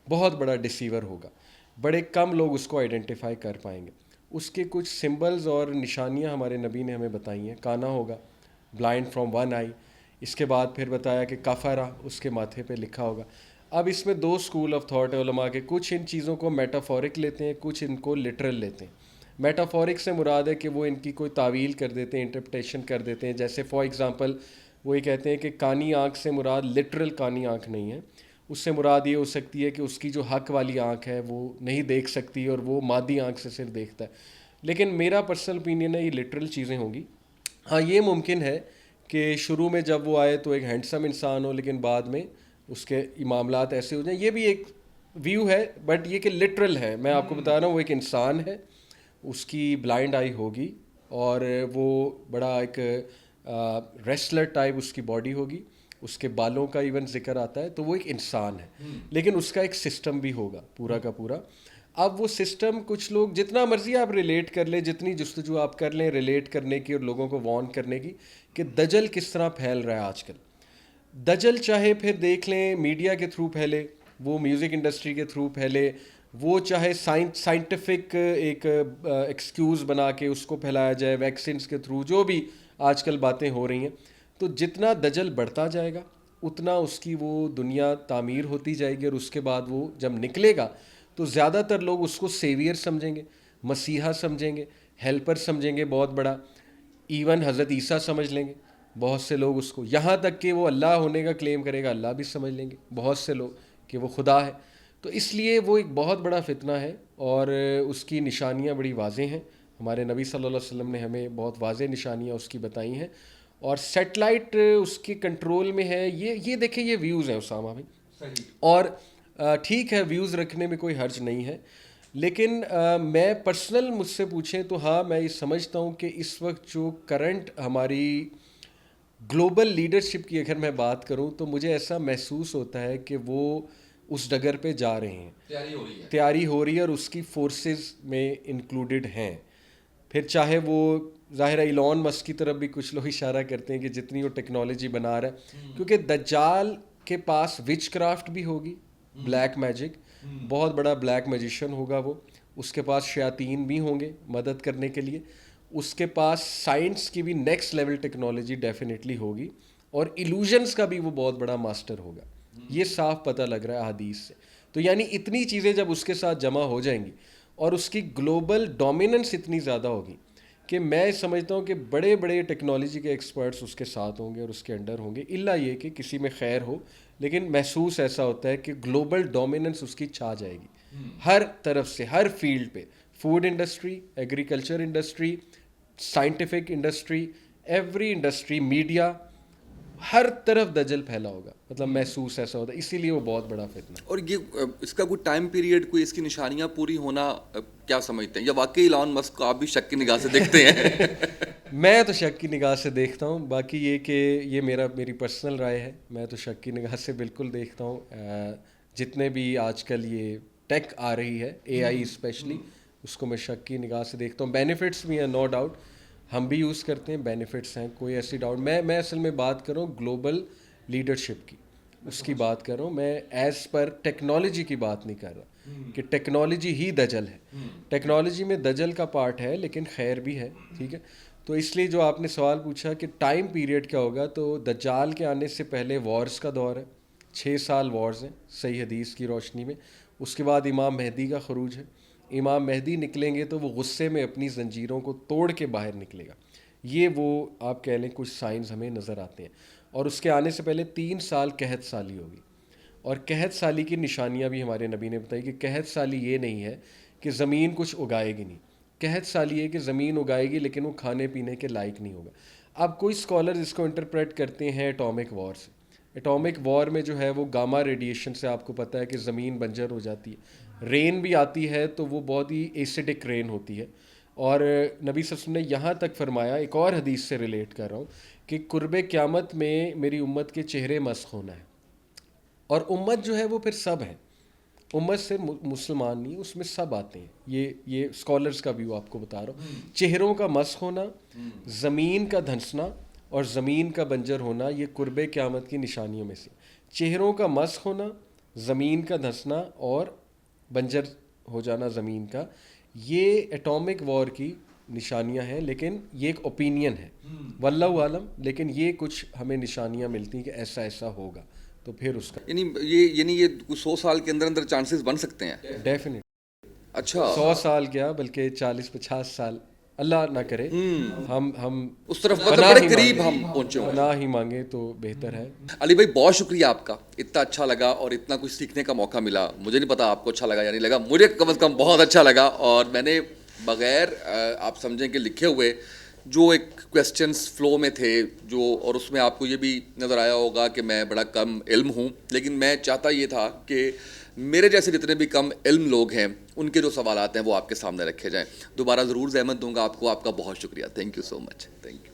Speaker 1: بہت بڑا ڈسیور ہوگا. بڑے کم لوگ اس کو آئیڈینٹیفائی کر پائیں گے. اس کے کچھ سمبلز اور نشانیاں ہمارے نبی نے ہمیں بتائی ہیں. کانا ہوگا، بلائنڈ فرام ون آئی. اس کے بعد پھر بتایا کہ کفرا اس کے ماتھے پہ لکھا ہوگا. اب اس میں 2 اسکول آف تھاٹ ہے علماء کے، کچھ ان چیزوں کو میٹافورک لیتے ہیں، کچھ ان کو لٹرل لیتے ہیں. میٹافورک سے مراد ہے کہ وہ ان کی کوئی تعویل کر دیتے ہیں، انٹرپریٹیشن کر دیتے ہیں. جیسے فار ایگزامپل وہ یہ کہتے ہیں کہ کانی آنکھ سے مراد لٹرل کانی آنکھ نہیں ہے، اس سے مراد یہ ہو سکتی ہے کہ اس کی جو حق والی آنکھ ہے وہ نہیں دیکھ سکتی اور وہ مادی آنکھ سے صرف دیکھتا ہے. لیکن میرا پرسنل اوپینین ہے یہ لٹرل چیزیں ہوں گی. ہاں یہ ممکن ہے کہ شروع میں جب وہ آئے تو ایک ہینڈسم انسان ہو لیکن بعد میں اس کے معاملات ایسے ہو جائیں. یہ بھی ایک ویو ہے، بٹ یہ کہ لٹرل ہے. میں آپ کو بتا رہا ہوں وہ ایک انسان ہے، اس کی بلائنڈ آئی ہوگی اور وہ بڑا ایک ریسلر ٹائپ اس کی باڈی ہوگی، اس کے بالوں کا ایون ذکر آتا ہے. تو وہ ایک انسان ہے لیکن اس کا ایک سسٹم بھی ہوگا پورا کا پورا. اب وہ سسٹم کچھ لوگ جتنا مرضی آپ ریلیٹ کر لیں، جتنی جستجو آپ کر لیں ریلیٹ کرنے کی اور لوگوں کو وارن کرنے کی کہ دجل کس طرح پھیل رہا ہے آج کل. دجل چاہے پھر دیکھ لیں میڈیا کے تھرو پھیلے، وہ میوزک انڈسٹری کے تھرو پھیلے، وہ چاہے سائنٹیفک ایک ایکسکیوز بنا کے اس کو پھیلایا جائے ویکسینس کے تھرو، جو بھی آج کل باتیں ہو رہی ہیں. تو جتنا دجل بڑھتا جائے گا اتنا اس کی وہ دنیا تعمیر ہوتی جائے گی، اور اس کے بعد وہ جب نکلے گا تو زیادہ تر لوگ اس کو سیویئر سمجھیں گے، مسیحا سمجھیں گے، ہیلپر سمجھیں گے بہت بڑا. ایون حضرت عیسیٰ سمجھ لیں گے بہت سے لوگ اس کو، یہاں تک کہ وہ اللہ ہونے کا کلیم کرے گا اللہ بھی سمجھ لیں گے بہت سے لوگ کہ وہ خدا ہے. تو اس لیے وہ ایک بہت بڑا فتنہ ہے اور اس کی نشانیاں بڑی واضح ہیں. ہمارے نبی صلی اللہ علیہ وسلم نے ہمیں بہت واضح نشانیاں اس کی بتائی ہیں، اور سیٹلائٹ اس کے کنٹرول میں ہے. یہ دیکھیں یہ ویوز ہیں اسامہ بھائی، اور ٹھیک ہے ویوز رکھنے میں کوئی حرج نہیں ہے. لیکن میں پرسنل مجھ سے پوچھیں تو ہاں میں یہ سمجھتا ہوں کہ اس وقت جو کرنٹ ہماری گلوبل لیڈرشپ کی اگر میں بات کروں تو مجھے ایسا محسوس ہوتا ہے کہ وہ اس ڈگر پہ جا رہے ہیں, تیاری ہو رہی ہے اور اس کی فورسز میں انکلوڈڈ ہیں. پھر چاہے وہ ظاہر ہے ایلون مسک کی طرف بھی کچھ لوگ اشارہ کرتے ہیں کہ جتنی وہ ٹیکنالوجی بنا رہا ہے, کیونکہ دجال کے پاس وچ کرافٹ بھی ہوگی, بلیک میجک, بہت بڑا بلیک میجیشین ہوگا وہ, اس کے پاس شیاطین بھی ہوں گے مدد کرنے کے لیے, اس کے پاس سائنس کی بھی نیکسٹ لیول ٹیکنالوجی ڈیفینیٹلی ہوگی, اور ایلوژنس کا بھی وہ بہت بڑا ماسٹر ہوگا. یہ صاف پتہ لگ رہا ہے حدیث سے. تو یعنی اتنی چیزیں جب اس کے ساتھ جمع ہو جائیں گی اور اس کی گلوبل ڈومیننس اتنی زیادہ ہوگی کہ میں سمجھتا ہوں کہ بڑے بڑے ٹیکنالوجی کے ایکسپرٹس اس کے ساتھ ہوں گے اور اس کے انڈر ہوں گے, الا یہ کہ کسی میں خیر ہو, لیکن محسوس ایسا ہوتا ہے کہ گلوبل ڈومیننس اس کی چھا جائے گی ہر طرف سے, ہر فیلڈ پہ, food industry, agriculture industry, scientific industry, every industry, media, ہر طرف دجل پھیلا ہوگا. مطلب محسوس ایسا ہوتا ہے, اسی لیے وہ بہت بڑا فتنہ.
Speaker 2: اور یہ اس کا کوئی ٹائم پیریڈ, کوئی اس کی نشانیاں پوری ہونا کیا سمجھتے ہیں, یا واقعی ایلون مسک کو آپ بھی شک کی نگاہ سے دیکھتے ہیں؟
Speaker 1: میں تو شک کی نگاہ سے دیکھتا ہوں, باقی یہ کہ یہ میری پرسنل رائے ہے, میں تو شک کی نگاہ سے بالکل دیکھتا ہوں. جتنے بھی آج کل یہ ٹیک آ رہی ہے, اے آئی اسپیشلی, اس کو میں شک کی نگاہ سے دیکھتا ہوں. بینیفٹس بھی ہیں نو ڈاؤٹ, ہم بھی یوز کرتے ہیں, بینیفٹس ہیں, کوئی ایسی ڈاؤٹ. میں اصل میں بات کر رہا ہوں گلوبل لیڈرشپ کی, اس کی بات کر رہا ہوں میں, ایز پر ٹیکنالوجی کی بات نہیں کر رہا کہ ٹیکنالوجی ہی دجل ہے. ٹیکنالوجی میں دجل کا پارٹ ہے لیکن خیر بھی ہے, ٹھیک ہے. تو اس لیے جو آپ نے سوال پوچھا کہ ٹائم پیریڈ کیا ہوگا, تو دجال کے آنے سے پہلے وارز کا دور ہے, 6 سال وارز ہیں صحیح حدیث کی روشنی میں. اس کے بعد امام مہدی کا خروج ہے. امام مہدی نکلیں گے تو وہ غصے میں اپنی زنجیروں کو توڑ کے باہر نکلے گا. یہ وہ آپ کہہ لیں کچھ سائنز ہمیں نظر آتے ہیں. اور اس کے آنے سے پہلے 3 سال قحط سالی ہوگی, اور قحط سالی کی نشانیاں بھی ہمارے نبی نے بتائی کہ قحط سالی یہ نہیں ہے کہ زمین کچھ اگائے گی نہیں, قحط سالی ہے کہ زمین اگائے گی لیکن وہ کھانے پینے کے لائق نہیں ہوگا. اب کوئی اسکالر اس کو انٹرپریٹ کرتے ہیں ایٹامک وار سے. ایٹامک وار میں جو ہے وہ گاما ریڈیشن سے آپ کو پتہ ہے کہ زمین بنجر ہو جاتی ہے, رین بھی آتی ہے تو وہ بہت ہی ایسیڈک رین ہوتی ہے. اور نبی صلی اللہ علیہ وسلم نے یہاں تک فرمایا, ایک اور حدیث سے ریلیٹ کر رہا ہوں, کہ قرب قیامت میں میری امت کے چہرے مسخ ہونا ہے. اور امت جو ہے وہ پھر سب ہے, امت سے مسلمان نہیں, اس میں سب آتے ہیں. یہ اسکالرس کا ویو آپ کو بتا رہا ہوں. چہروں کا مسخ ہونا, زمین کا دھنسنا اور زمین کا بنجر ہونا, یہ قرب قیامت کی نشانیوں میں سے. چہروں کا مسخ ہونا, زمین کا دھنسنا اور بنجر ہو جانا زمین کا, یہ ایٹامک وار کی نشانیاں ہیں. لیکن یہ ایک اوپینین ہے, واللہ عالم, لیکن یہ کچھ ہمیں نشانیاں ملتی ہیں کہ ایسا ایسا ہوگا. تو پھر اس کا
Speaker 2: یعنی یہ 100 سال کے اندر چانسز بن سکتے ہیں
Speaker 1: ڈیفینیٹ.
Speaker 2: اچھا
Speaker 1: 100 سال کیا بلکہ 40-50 سال, اللہ نہ کرے ہم
Speaker 2: اس طرف بڑے قریب ہم پہنچے ہوں,
Speaker 1: پناہ ہی مانگے تو بہتر ہے.
Speaker 2: علی بھائی بہت شکریہ آپ کا, اتنا اچھا لگا اور اتنا کچھ سیکھنے کا موقع ملا. مجھے نہیں پتا آپ کو اچھا لگا یا نہیں لگا, مجھے کم از کم بہت اچھا لگا. اور میں نے بغیر آپ سمجھیں کہ لکھے ہوئے جو ایک کویسچنس فلو میں تھے جو, اور اس میں آپ کو یہ بھی نظر آیا ہوگا کہ میں بڑا کم علم ہوں, لیکن میں چاہتا یہ تھا کہ میرے جیسے جتنے بھی کم علم لوگ ہیں ان کے جو سوالات ہیں وہ آپ کے سامنے رکھے جائیں. دوبارہ ضرور زحمت دوں گا آپ کو. آپ کا بہت شکریہ. Thank you so much. Thank you.